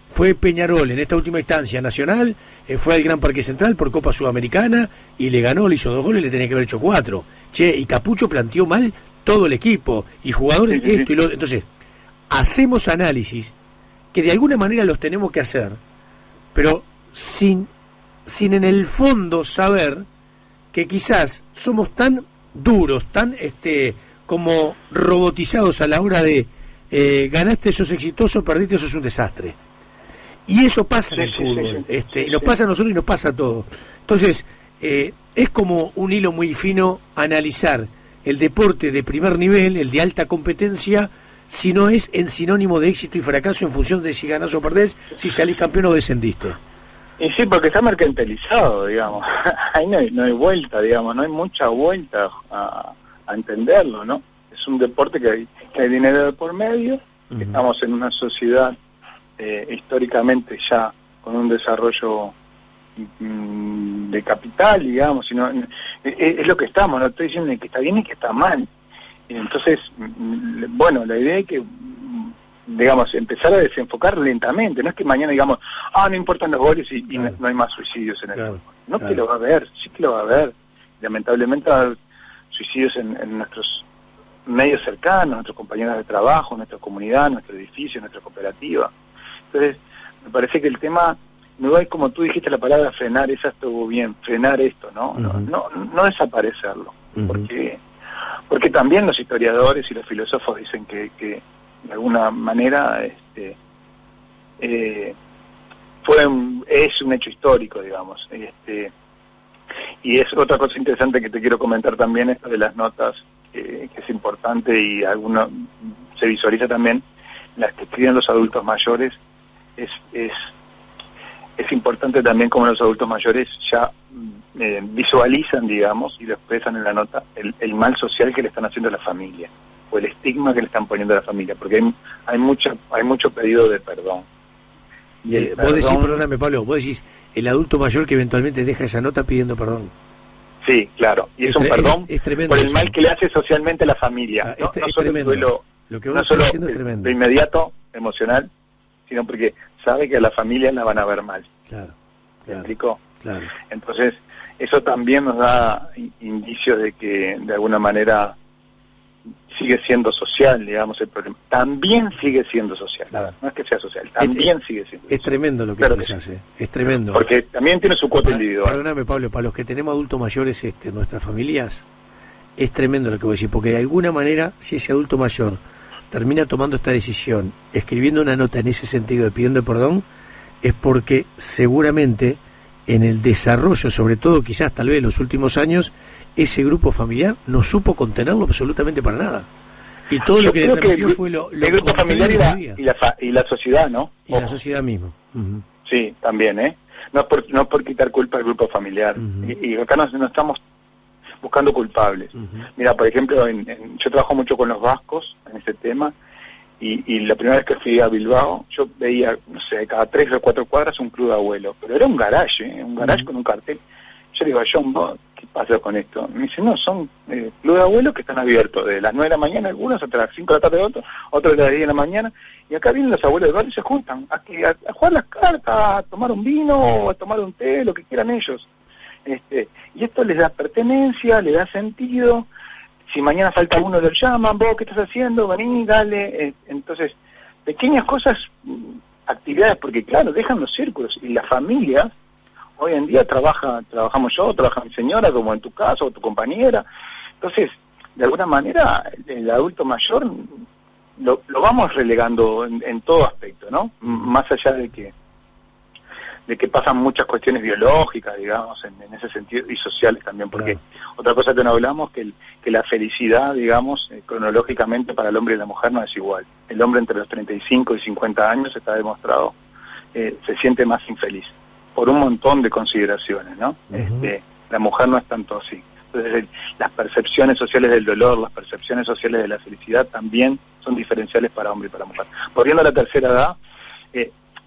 fue Peñarol en esta última instancia nacional, fue al Gran Parque Central por Copa Sudamericana y le ganó, le hizo 2 goles, le tenía que haber hecho 4. Y Capucho planteó mal todo el equipo y jugadores esto y lo. Entonces, hacemos análisis que de alguna manera los tenemos que hacer, pero sin en el fondo saber que quizás somos tan duros, tan como robotizados a la hora de ganaste, sos exitoso, perdiste, sos un desastre. Y eso pasa en el fútbol, y nos pasa a nosotros y nos pasa a todos. Entonces, es como un hilo muy fino analizar el deporte de primer nivel, el de alta competencia, si no es en sinónimo de éxito y fracaso en función de si ganás o perdés, si salís campeón o descendiste. Y sí, porque está mercantilizado, digamos. Ahí no hay vuelta, digamos, no hay mucha vuelta a entenderlo, ¿no? Es un deporte que hay dinero de por medio, que estamos en una sociedad históricamente ya con un desarrollo de capital, digamos, sino, es lo que estamos, no estoy diciendo ni que está bien ni que está mal. Entonces, bueno, la idea es que, digamos, empezar a desenfocar lentamente, no es que mañana digamos, no importan los goles y no hay más suicidios en el fútbol. No, que lo va a haber, sí que lo va a haber. Lamentablemente va a haber suicidios en nuestros medios cercanos, nuestros compañeros de trabajo, nuestra comunidad, nuestro edificio, nuestra cooperativa. Entonces, me parece que el tema no es, como tú dijiste la palabra frenar, esa estuvo bien, frenar esto, ¿no? No desaparecerlo, porque también los historiadores y los filósofos dicen que de alguna manera es un hecho histórico, digamos, y es otra cosa interesante que te quiero comentar también, esto de las notas, que es importante y alguna se visualiza también, las que escriben los adultos mayores, es importante también como los adultos mayores ya visualizan, digamos, y lo expresan en la nota, el mal social que le están haciendo a la familia, o el estigma que le están poniendo a la familia, porque hay mucho pedido de perdón. Y vos decís, perdóname Pablo, vos decís el adulto mayor que eventualmente deja esa nota pidiendo perdón. Sí, claro, y es un perdón es tremendo por el eso. mal que le hace socialmente a la familia. No solo el duelo, lo que vos no solo estás diciendo es tremendo. Lo inmediato, emocional, sino porque sabe que a la familia la van a ver mal. Claro. ¿Me explico? Claro. Entonces, eso también nos da indicios de que de alguna manera sigue siendo social, digamos, el problema. También sigue siendo social, claro. No es que sea social, también sigue siendo social. Es tremendo lo que expresás, es tremendo. Porque también tiene su cuota individual. Perdóname Pablo, para los que tenemos adultos mayores en nuestras familias, es tremendo lo que voy a decir, porque de alguna manera, si ese adulto mayor termina tomando esta decisión, escribiendo una nota en ese sentido de pidiendo perdón, es porque seguramente en el desarrollo, sobre todo quizás tal vez en los últimos años, ese grupo familiar no supo contenerlo absolutamente para nada. Y todo lo que transmitió fue lo el grupo familiar y la sociedad, ¿no? Y la sociedad misma. Sí, también, No es por quitar culpa al grupo familiar. Y acá no estamos buscando culpables. Mira, por ejemplo, yo trabajo mucho con los vascos en este tema, y la primera vez que fui a Bilbao, yo veía, no sé, cada 3 o 4 cuadras un club de abuelos, pero era un garage con un cartel. Yo le digo a John, ¿qué pasa con esto? Me dice, no, son club de abuelos que están abiertos de las 9 de la mañana algunos hasta las 5 de la tarde otros de las 10 de la mañana, y acá vienen los abuelos del barrio y se juntan a jugar las cartas, a tomar un vino o a tomar un té, lo que quieran ellos. Y esto les da pertenencia, les da sentido. Si mañana falta uno, lo llaman, vos, ¿qué estás haciendo? Vení, dale. Entonces, pequeñas cosas, actividades, porque claro, dejan los círculos, y las familias, hoy en día trabajamos yo, trabaja mi señora, como en tu caso, o tu compañera. Entonces, de alguna manera, el adulto mayor lo vamos relegando en todo aspecto, ¿no? Más allá de que pasan muchas cuestiones biológicas, digamos, en ese sentido, y sociales también, porque otra cosa que no hablamos, que la felicidad, digamos, cronológicamente para el hombre y la mujer no es igual. El hombre entre los 35 y 50 años, está demostrado, se siente más infeliz. por un montón de consideraciones, ¿no? La mujer no es tanto así. Entonces, las percepciones sociales del dolor, las percepciones sociales de la felicidad también son diferenciales para hombre y para mujer. Volviendo a la tercera edad,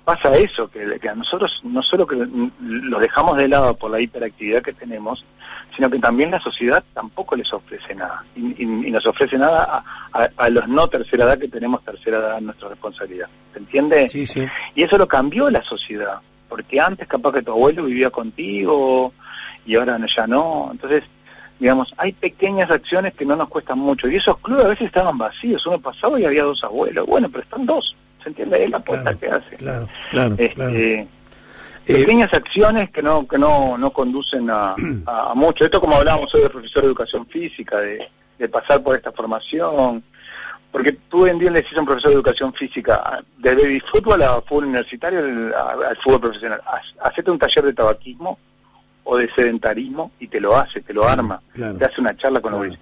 pasa eso, que a nosotros no solo que los dejamos de lado por la hiperactividad que tenemos, sino que también la sociedad tampoco les ofrece nada. Y nos ofrece nada a los no tercera edad que tenemos tercera edad en nuestra responsabilidad. ¿Se entiende? Sí, sí. Y eso lo cambió la sociedad, porque antes capaz que tu abuelo vivía contigo y ahora ya no. Entonces, digamos, hay pequeñas acciones que no nos cuestan mucho. Y esos clubes a veces estaban vacíos. Uno pasaba y había 2 abuelos. Bueno, pero están 2. ¿Se entiende? Es la apuesta que hace. Claro. Pequeñas acciones que no conducen a mucho. Esto, como hablábamos hoy del profesor de educación física, de pasar por esta formación. Porque tú hoy en día le decís a un profesor de educación física, de baby fútbol a fútbol universitario, al fútbol profesional, hacete un taller de tabaquismo o de sedentarismo y te lo arma, te hace una charla con los güeyes.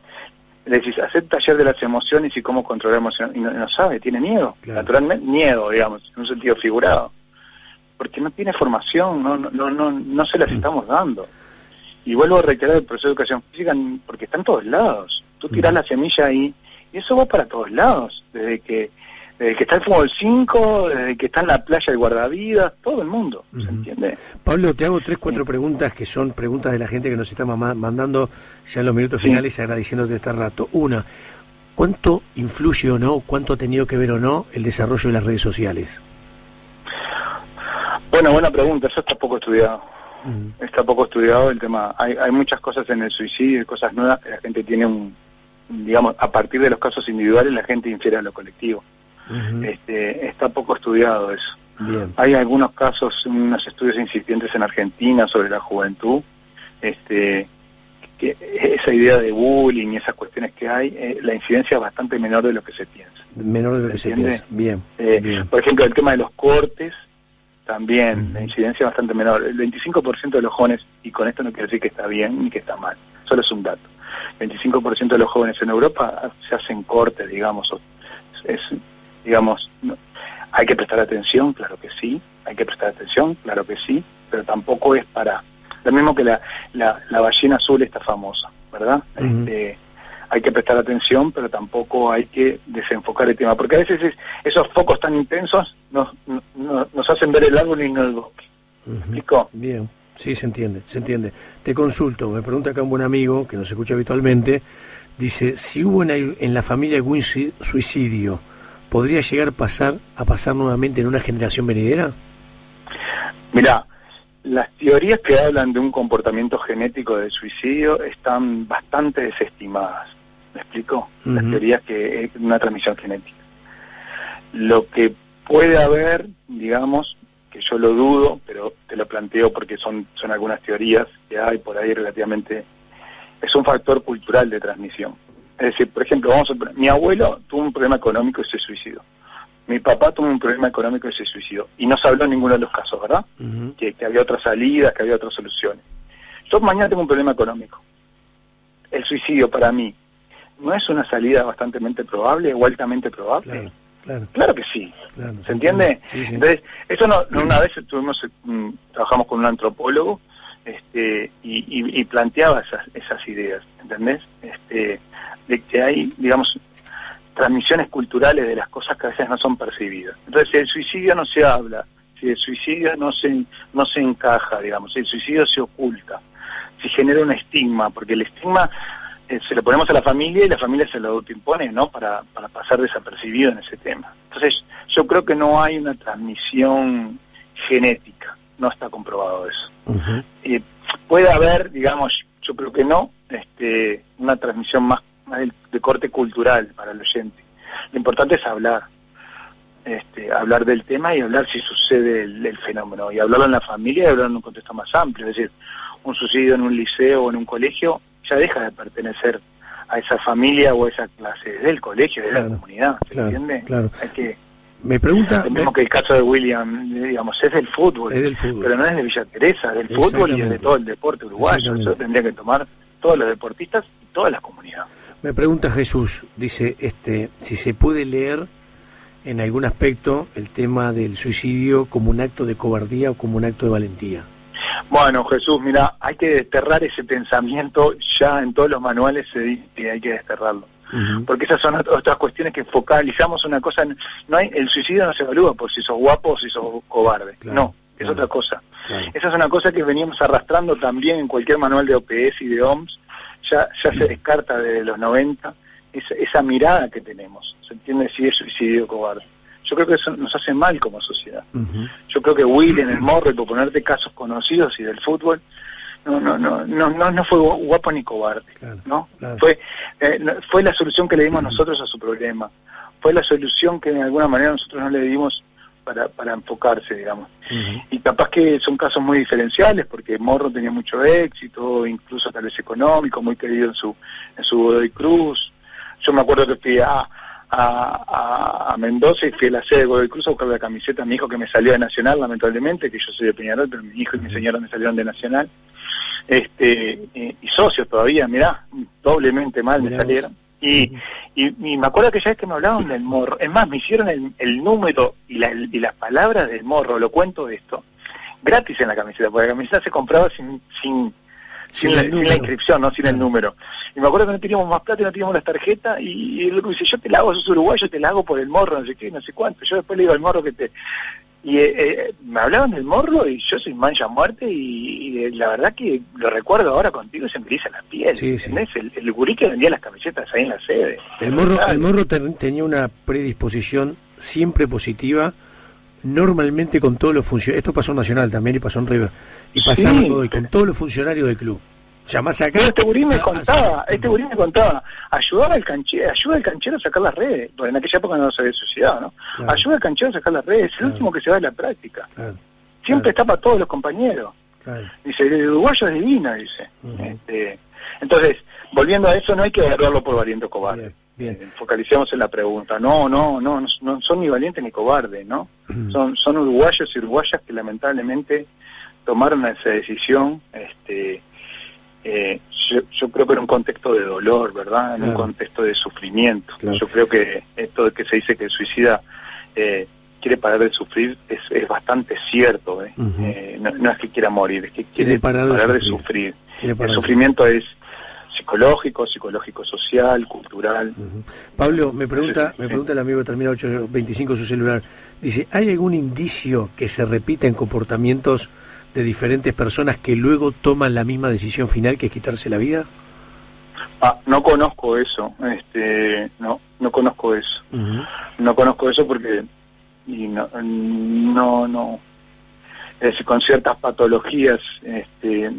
Le decís, hacé un taller de las emociones y cómo controlar emociones, y no sabe, tiene miedo, naturalmente, miedo, digamos, en un sentido figurado, porque no tiene formación, no se las estamos dando. Y vuelvo a reiterar el profesor de educación física, porque está en todos lados. Tú tirás la semilla ahí, y eso va para todos lados, desde que está el fútbol 5, desde que está en la playa el guardavidas, todo el mundo, ¿se entiende? Pablo, te hago 3-4 preguntas que son preguntas de la gente que nos está mandando ya en los minutos finales, agradeciéndote este rato. Una, ¿cuánto influye o no, cuánto ha tenido que ver o no el desarrollo de las redes sociales? Bueno, buena pregunta, eso está poco estudiado. Está poco estudiado el tema. Hay muchas cosas en el suicidio, cosas nuevas que la gente tiene digamos, a partir de los casos individuales la gente infiere a lo colectivo. Está poco estudiado eso. Bien. Hay algunos casos, unos estudios incipientes en Argentina sobre la juventud, que esa idea de bullying y esas cuestiones que hay, la incidencia es bastante menor de lo que se piensa. Menor de lo que se piensa. Bien. Por ejemplo, el tema de los cortes, también, la incidencia es bastante menor. El 25% de los jóvenes, y con esto no quiero decir que está bien ni que está mal, solo es un dato. El 25% de los jóvenes en Europa se hacen cortes, digamos, hay que prestar atención, claro que sí, claro que sí, pero tampoco es para... Lo mismo que la ballena azul está famosa, ¿verdad? Hay que prestar atención, pero tampoco hay que desenfocar el tema, porque a veces esos focos tan intensos nos hacen ver el árbol y no el bosque. ¿Me explico? Bien, sí, se entiende. Te consulto, me pregunta acá un buen amigo que nos escucha habitualmente, dice, si hubo en la familia algún suicidio, ¿podría llegar a pasar nuevamente en una generación venidera? Mirá, las teorías que hablan de un comportamiento genético de suicidio están bastante desestimadas. ¿Me explico? Las teorías que es una transmisión genética. Lo que puede haber, digamos, que yo lo dudo, pero te lo planteo porque son algunas teorías que hay por ahí relativamente, es un factor cultural de transmisión. Es decir, por ejemplo, mi abuelo tuvo un problema económico y se suicidó. Mi papá tuvo un problema económico y se suicidó. Y no se habló en ninguno de los casos, ¿verdad? Que había otras salidas, que había otras soluciones. Yo mañana tengo un problema económico. El suicidio para mí, ¿no es una salida bastante probable o altamente probable? Claro que sí. ¿Se entiende? Sí. Entonces, eso una vez trabajamos con un antropólogo y planteaba esas ideas, ¿entendés? De que hay, digamos, transmisiones culturales de las cosas que a veces no son percibidas. Entonces, si el suicidio no se habla, si el suicidio no se encaja, digamos, si el suicidio se oculta, si genera un estigma, porque el estigma se lo ponemos a la familia y la familia se lo autoimpone, ¿no? Para pasar desapercibido en ese tema. Entonces, yo creo que no hay una transmisión genética, no está comprobado eso. Puede haber, digamos, yo creo que no, una transmisión más de corte cultural para el oyente. Lo importante es hablar del tema y hablar si sucede el fenómeno, y hablarlo en la familia y hablarlo en un contexto más amplio. Es decir, un suicidio en un liceo o en un colegio ya deja de pertenecer a esa familia o a esa clase, desde el colegio, desde la comunidad, ¿se entiende? Claro. Hay que... Me pregunta... Lo mismo que el caso de William, digamos, es del fútbol, pero no es de Villa Teresa, es del fútbol y es de todo el deporte uruguayo. Eso tendría que tomar todos los deportistas y toda la comunidad. Me pregunta Jesús, dice, si se puede leer en algún aspecto el tema del suicidio como un acto de cobardía o como un acto de valentía. Bueno, Jesús, mira, hay que desterrar ese pensamiento, ya en todos los manuales se dice que hay que desterrarlo. Porque esas son otras cuestiones que focalizamos una cosa, no hay, el suicidio no se evalúa por si sos guapo o si sos cobarde, no, es otra cosa. Esa es una cosa que veníamos arrastrando también en cualquier manual de OPS y de OMS, ya se descarta desde los 90, esa mirada que tenemos, se entiende si es suicidio o cobarde. Yo creo que eso nos hace mal como sociedad. Yo creo que Will en el Morro, y por ponerte casos conocidos y del fútbol, no fue guapo ni cobarde, ¿no? Fue la solución que le dimos nosotros a su problema. Fue la solución que de alguna manera nosotros no le dimos para enfocarse, digamos. Y capaz que son casos muy diferenciales, porque Morro tenía mucho éxito, incluso tal vez económico, muy querido en su Godoy Cruz. Yo me acuerdo que fui a Mendoza y fui a la sede de Godoy Cruz a buscar la camiseta a mi hijo que me salió de Nacional, lamentablemente, que yo soy de Peñarol, pero mi hijo y mi señora me salieron de Nacional. Y socios todavía, mirá, doblemente mal me salieron. Y me acuerdo que ya es que me hablaban del Morro, es más, me hicieron el número y las palabras del Morro, lo cuento de esto, gratis en la camiseta, porque la camiseta se compraba sin la inscripción, no sin el número. Y me acuerdo que no teníamos más plata y no teníamos las tarjetas, y el loco dice, yo te la hago, sos uruguayo, te la hago por el Morro, no sé qué, no sé cuánto. Yo después le digo al Morro que te... Y me hablaban del Morro, y yo soy mancha muerte, y la verdad que lo recuerdo ahora contigo, se me eriza la piel, ¿entendés? El gurí que vendía las camisetas ahí en la sede. El Morro tenía una predisposición siempre positiva, normalmente con todos los funcionarios. Esto pasó en Nacional también y pasó en River. Y pasaba con todos los funcionarios del club. Llamás acá. Este gurí me contaba, ayudaba al canchero a sacar las redes, porque en aquella época no se había suicidado, ¿no? Claro. Ayuda al canchero a sacar las redes, es el último que se va de la práctica. Siempre está para todos los compañeros. Dice, el uruguayo es divino, dice. Entonces, volviendo a eso, no hay que agarrarlo por valiente o cobarde. Bien. Focalicemos en la pregunta. No son ni valientes ni cobardes, ¿no? Son uruguayos y uruguayas que lamentablemente tomaron esa decisión, yo creo que en un contexto de dolor, ¿verdad? En un contexto de sufrimiento. Yo creo que esto de que se dice que el suicida quiere parar de sufrir es bastante cierto. No es que quiera morir, es que quiere parar de sufrir. El sufrimiento es psicológico social, cultural. Pablo, me pregunta el amigo que termina 825 su celular, dice, ¿hay algún indicio que se repita en comportamientos de diferentes personas que luego toman la misma decisión final que es quitarse la vida? No conozco eso, no conozco eso. No conozco eso porque no con ciertas patologías,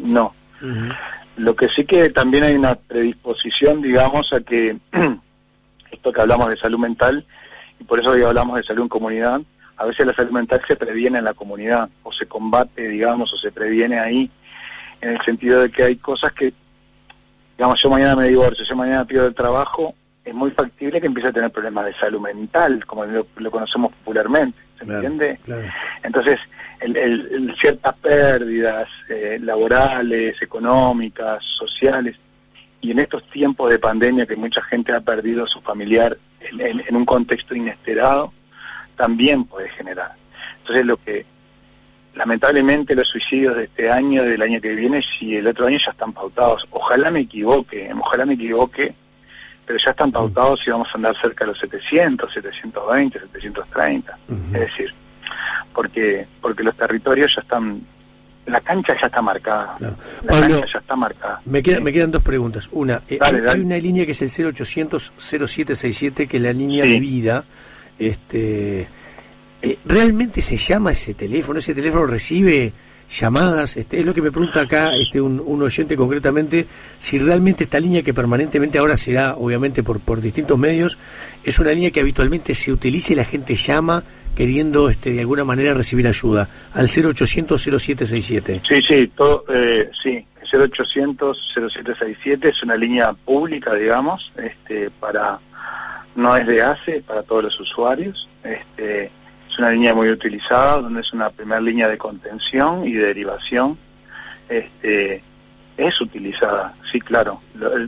no. Lo que sí que también hay una predisposición, digamos, a que esto que hablamos de salud mental, y por eso hoy hablamos de salud en comunidad, a veces la salud mental se previene en la comunidad, o se combate, digamos, o se previene ahí, en el sentido de que hay cosas que, digamos, yo mañana me divorcio, yo mañana pierdo el trabajo, es muy factible que empiece a tener problemas de salud mental, como lo conocemos popularmente, ¿se me entiende? Claro. Entonces, ciertas pérdidas laborales, económicas, sociales, y en estos tiempos de pandemia que mucha gente ha perdido a su familiar en un contexto inesperado, también puede generar. Entonces lamentablemente los suicidios de este año, del año que viene, si el otro año ya están pautados, ojalá me equivoque, pero ya están pautados y vamos a andar cerca de los 700, 720, 730. Es decir, porque los territorios ya están, la cancha ya está marcada. Pablo, cancha ya está marcada. Me quedan dos preguntas. Una, hay una línea que es el 0800 0767, que es la línea de vida. ¿Realmente se llama ese teléfono? ¿Ese teléfono recibe llamadas? Es lo que me pregunta acá un oyente concretamente, si realmente esta línea que permanentemente ahora se da, obviamente por distintos medios, es una línea que habitualmente se utiliza y la gente llama queriendo de alguna manera recibir ayuda, al 0800 0767. Sí, sí, 0800 0767 es una línea pública, digamos, no es de ACE, para todos los usuarios, es una línea muy utilizada, donde es una primera línea de contención y de derivación, es utilizada, sí, claro.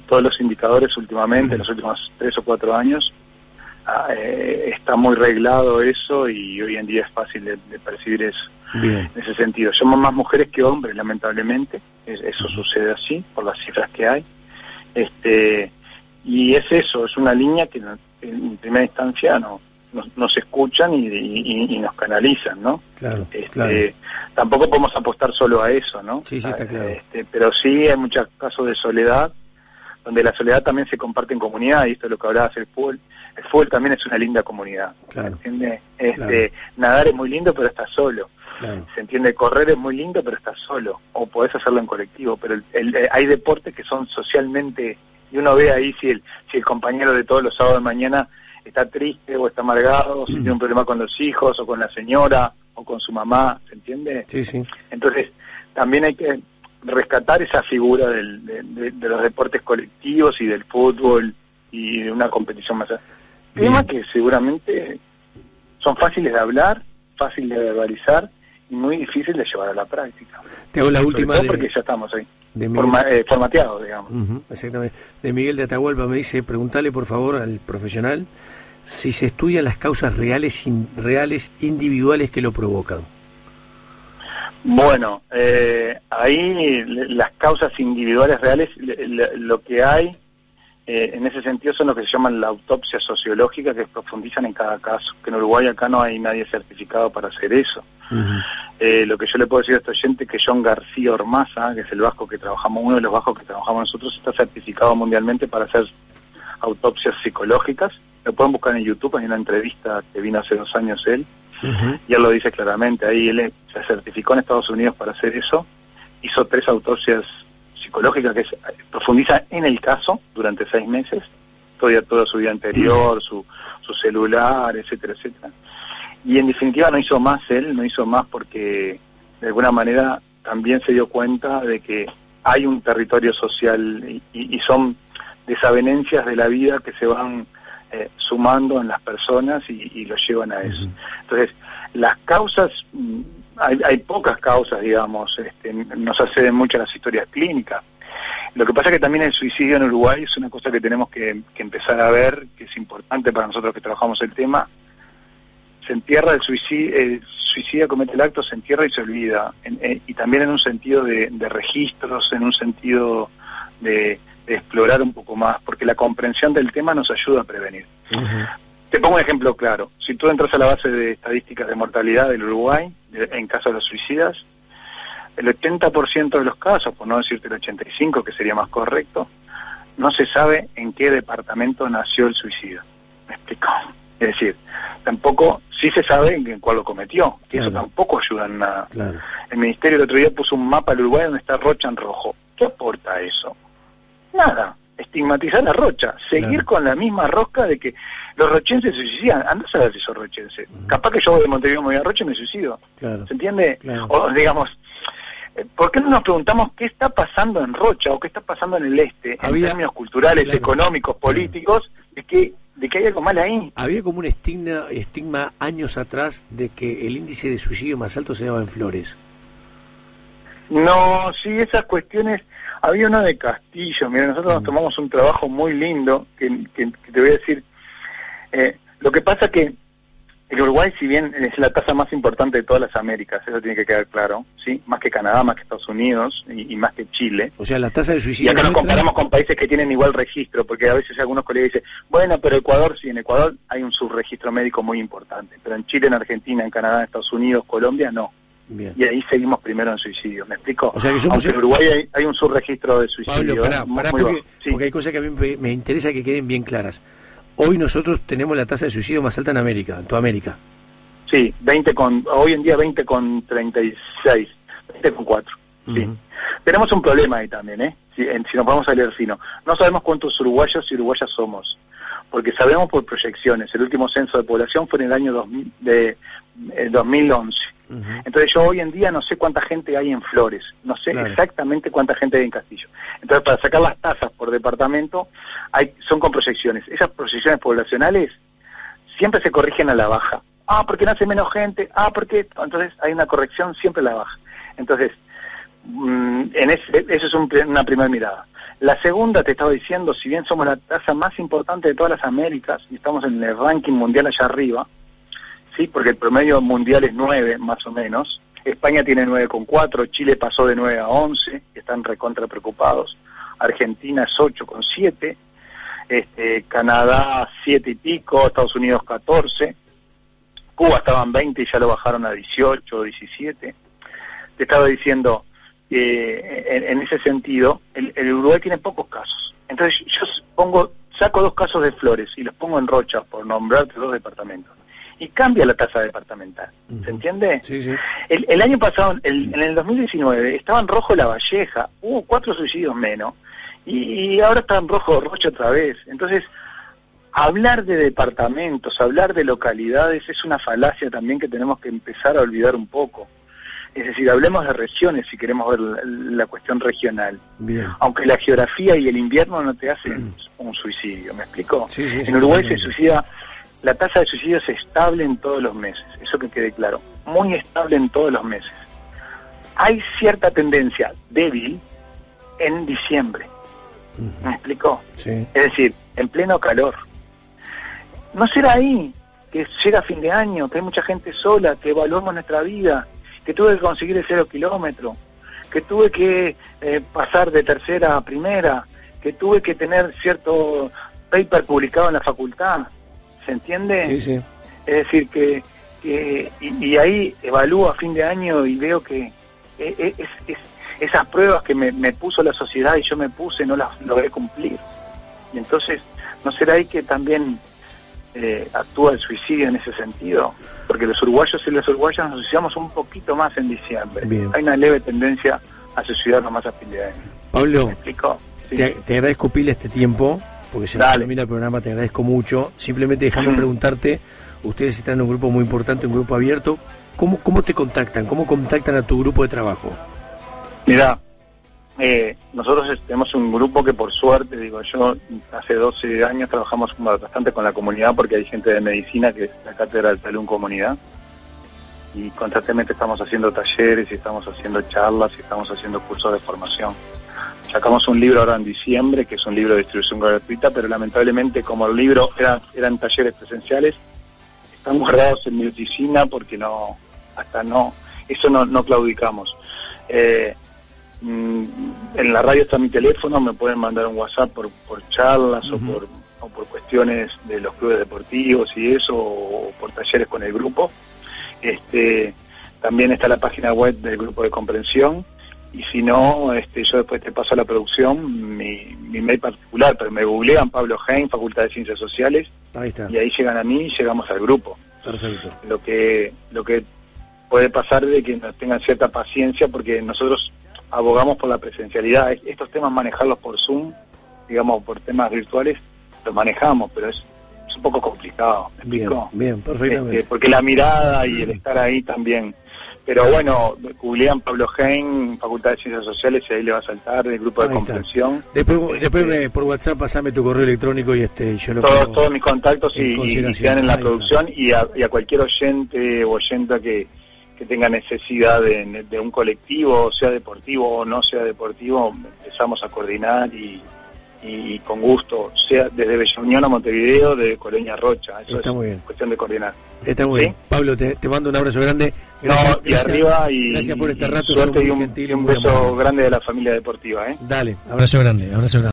Todos los indicadores últimamente, en los últimos 3 o 4 años, está muy reglado eso y hoy en día es fácil de percibir eso. Bien. En ese sentido, somos más mujeres que hombres, lamentablemente, eso sucede así, por las cifras que hay. Y es eso, es una línea que en primera instancia nos escuchan y nos canalizan, ¿no? Claro, claro. Tampoco podemos apostar solo a eso, ¿no? Sí, está claro. Pero sí hay muchos casos de soledad, donde la soledad también se comparte en comunidad, y esto es lo que hablabas del fútbol. El fútbol también es una linda comunidad, claro. ¿entiendes? Claro. Nadar es muy lindo, pero estás solo. Claro. Se entiende, correr es muy lindo, pero estás solo, o podés hacerlo en colectivo, pero hay deportes que son socialmente, y uno ve ahí si el compañero de todos los sábados de mañana está triste o está amargado, o si tiene un problema con los hijos, o con la señora, o con su mamá, ¿se entiende? Sí, sí. Entonces, también hay que rescatar esa figura de los deportes colectivos y del fútbol y de una competición más. Temas que seguramente son fáciles de hablar, fáciles de verbalizar, y muy difícil de llevar a la práctica. Te hago la última porque ya estamos ahí, de formateados, digamos. Exactamente. De Miguel de Atahualpa me dice, preguntale por favor al profesional si se estudian las causas reales individuales que lo provocan. Bueno, ahí las causas individuales reales, lo que hay en ese sentido son lo que se llaman la autopsia sociológica, que profundizan en cada caso, que en Uruguay acá no hay nadie certificado para hacer eso. Lo que yo le puedo decir a este oyente es que John García Ormaza, que es el vasco que trabajamos, uno de los vascos que trabajamos nosotros, está certificado mundialmente para hacer autopsias psicológicas. Lo pueden buscar en YouTube, hay una entrevista que vino hace 2 años él, y él lo dice claramente. Ahí él se certificó en Estados Unidos para hacer eso, hizo 3 autopsias psicológicas que profundiza en el caso durante 6 meses, toda su vida anterior, su celular, etcétera, etcétera. Y en definitiva no hizo más porque de alguna manera también se dio cuenta de que hay un territorio social y son desavenencias de la vida que se van sumando en las personas y los llevan a eso. Entonces, las causas, hay pocas causas, digamos, nos acceden mucho a las historias clínicas. Lo que pasa es que también el suicidio en Uruguay es una cosa que tenemos que empezar a ver, que es importante para nosotros que trabajamos el tema. Se entierra el suicida comete el acto, se entierra y se olvida, y también en un sentido de registros, en un sentido de explorar un poco más, porque la comprensión del tema nos ayuda a prevenir. Te pongo un ejemplo claro. Si tú entras a la base de estadísticas de mortalidad del Uruguay, en caso de los suicidas, el 80% de los casos, por no decirte el 85%, que sería más correcto, no se sabe en qué departamento nació el suicida. ¿Me explico? Es decir, tampoco, sí se sabe en cuál lo cometió, y eso tampoco ayuda en nada. El Ministerio el otro día puso un mapa del Uruguay donde está Rocha en rojo. ¿Qué aporta eso? Nada. Estigmatizar a Rocha, seguir con la misma rosca de que los rochenses se suicidan. Andá a saber si sos rochense. Capaz que yo de Montevideo me voy a Rocha y me suicido. ¿Se entiende? O digamos, ¿por qué no nos preguntamos qué está pasando en Rocha o qué está pasando en el este, en términos culturales, económicos, políticos, de que hay algo mal ahí? Había como un estigma años atrás de que el índice de suicidio más alto se daba en Flores. No, sí, esas cuestiones. Había uno de Castillo. Mira, nosotros nos tomamos un trabajo muy lindo que te voy a decir. Lo que pasa que el Uruguay, si bien es la tasa más importante de todas las Américas, eso tiene que quedar claro, ¿sí? Más que Canadá, más que Estados Unidos y más que Chile. O sea, la tasa de suicidio. Y acá nos comparamos con países que tienen igual registro, porque a veces algunos colegas dicen, bueno, pero Ecuador, sí, en Ecuador hay un subregistro médico muy importante, pero en Chile, en Argentina, en Canadá, en Estados Unidos, Colombia, no. Bien. Y ahí seguimos primero en suicidio, ¿me explico? O sea que aunque en Uruguay hay un subregistro de suicidio. Pablo, pará, porque hay cosas que a mí me interesa que queden bien claras. Hoy nosotros tenemos la tasa de suicidio más alta en América, en toda América. Sí, hoy en día 20,36, 20,4. Sí. Tenemos un problema ahí también, si nos vamos a leer fino. No sabemos cuántos uruguayos y uruguayas somos, porque sabemos por proyecciones. El último censo de población fue en el año 2011. Entonces yo hoy en día no sé cuánta gente hay en Flores, no sé exactamente cuánta gente hay en Castillo. Entonces para sacar las tasas por departamento son con proyecciones. Esas proyecciones poblacionales siempre se corrigen a la baja. Porque nace menos gente, porque entonces hay una corrección siempre a la baja. Entonces, eso es una primera mirada. La segunda, te estaba diciendo, si bien somos la tasa más importante de todas las Américas, y estamos en el ranking mundial allá arriba, sí, porque el promedio mundial es 9, más o menos. España tiene 9,4, Chile pasó de 9 a 11, están recontra preocupados. Argentina es 8,7, Canadá 7 y pico, Estados Unidos 14, Cuba estaban 20 y ya lo bajaron a 18 o 17. Te estaba diciendo, en ese sentido, el Uruguay tiene pocos casos. Entonces yo saco 2 casos de Flores y los pongo en Rocha, por nombrarte 2 departamentos. Y cambia la tasa departamental. ¿Se entiende? Sí, sí. El año pasado, en el 2019, estaba en rojo La Valleja, hubo 4 suicidios menos, y ahora está en rojo Rocha otra vez. Entonces, hablar de departamentos, hablar de localidades, es una falacia también que tenemos que empezar a olvidar un poco. Es decir, hablemos de regiones si queremos ver la cuestión regional. Bien. Aunque la geografía y el invierno no te hacen un suicidio, ¿me explico? Sí, sí, en Uruguay se suicida, la tasa de suicidio es estable en todos los meses, eso que quede claro, muy estable en todos los meses. Hay cierta tendencia débil en diciembre, ¿me explico? Sí. Es decir, en pleno calor. ¿No será ahí que llega fin de año, que hay mucha gente sola, que evaluamos nuestra vida, que tuve que conseguir el 0 kilómetro, que tuve que pasar de tercera a primera, que tuve que tener cierto paper publicado en la facultad? ¿Se entiende? Sí, sí. Es decir, y ahí evalúo a fin de año y veo que esas pruebas que me puso la sociedad y yo me puse no las logré cumplir. Y entonces, ¿no será ahí que también actúa el suicidio en ese sentido? Porque los uruguayos y las uruguayas nos suicidamos un poquito más en diciembre. Bien. Hay una leve tendencia a suicidarnos más a fin de año. Pablo, ¿Me explico? Sí. te agradezco pila este tiempo, porque se nos termina el programa, te agradezco mucho. Simplemente déjame preguntarte, ustedes están en un grupo muy importante, un grupo abierto, ¿cómo te contactan? ¿Cómo contactan a tu grupo de trabajo? Mirá, nosotros tenemos un grupo que por suerte, digo yo, hace 12 años trabajamos bastante con la comunidad porque hay gente de medicina que es la cátedra del Salud Comunidad y constantemente estamos haciendo talleres y estamos haciendo charlas y estamos haciendo cursos de formación. Sacamos un libro ahora en diciembre, que es un libro de distribución gratuita, pero lamentablemente como el libro eran talleres presenciales, están guardados en mi oficina porque no claudicamos. En la radio está mi teléfono, me pueden mandar un WhatsApp por charlas o por cuestiones de los clubes deportivos y eso, o por talleres con el grupo. También está la página web del grupo de comprensión. Y si no, yo después te paso a la producción mi mail particular, pero me googlean Pablo Hein, Facultad de Ciencias Sociales, Ahí está. y ahí llegan a mí y llegamos al grupo. Perfecto. Lo que puede pasar de que nos tengan cierta paciencia, porque nosotros abogamos por la presencialidad. Estos temas manejarlos por Zoom, digamos, por temas virtuales, los manejamos, pero es un poco complicado. ¿Me explico? Bien, perfectamente. Porque la mirada y el estar ahí también. Pero bueno, googlean Pablo Hein, Facultad de Ciencias Sociales, y ahí le va a saltar el grupo de comprensión. Después por WhatsApp pasame tu correo electrónico y yo lo todos mis contactos y quedan en la producción, y a cualquier oyente o oyenta que tenga necesidad de un colectivo, sea deportivo o no sea deportivo, empezamos a coordinar y con gusto, sea desde Bella Unión a Montevideo, de Colonia a Rocha. Eso está es muy bien. Cuestión de coordinar. Está muy bien. Pablo, te mando un abrazo grande. Gracias, arriba y gracias por este rato. Suerte y un beso grande de la familia deportiva. Dale, abrazo grande, abrazo grande.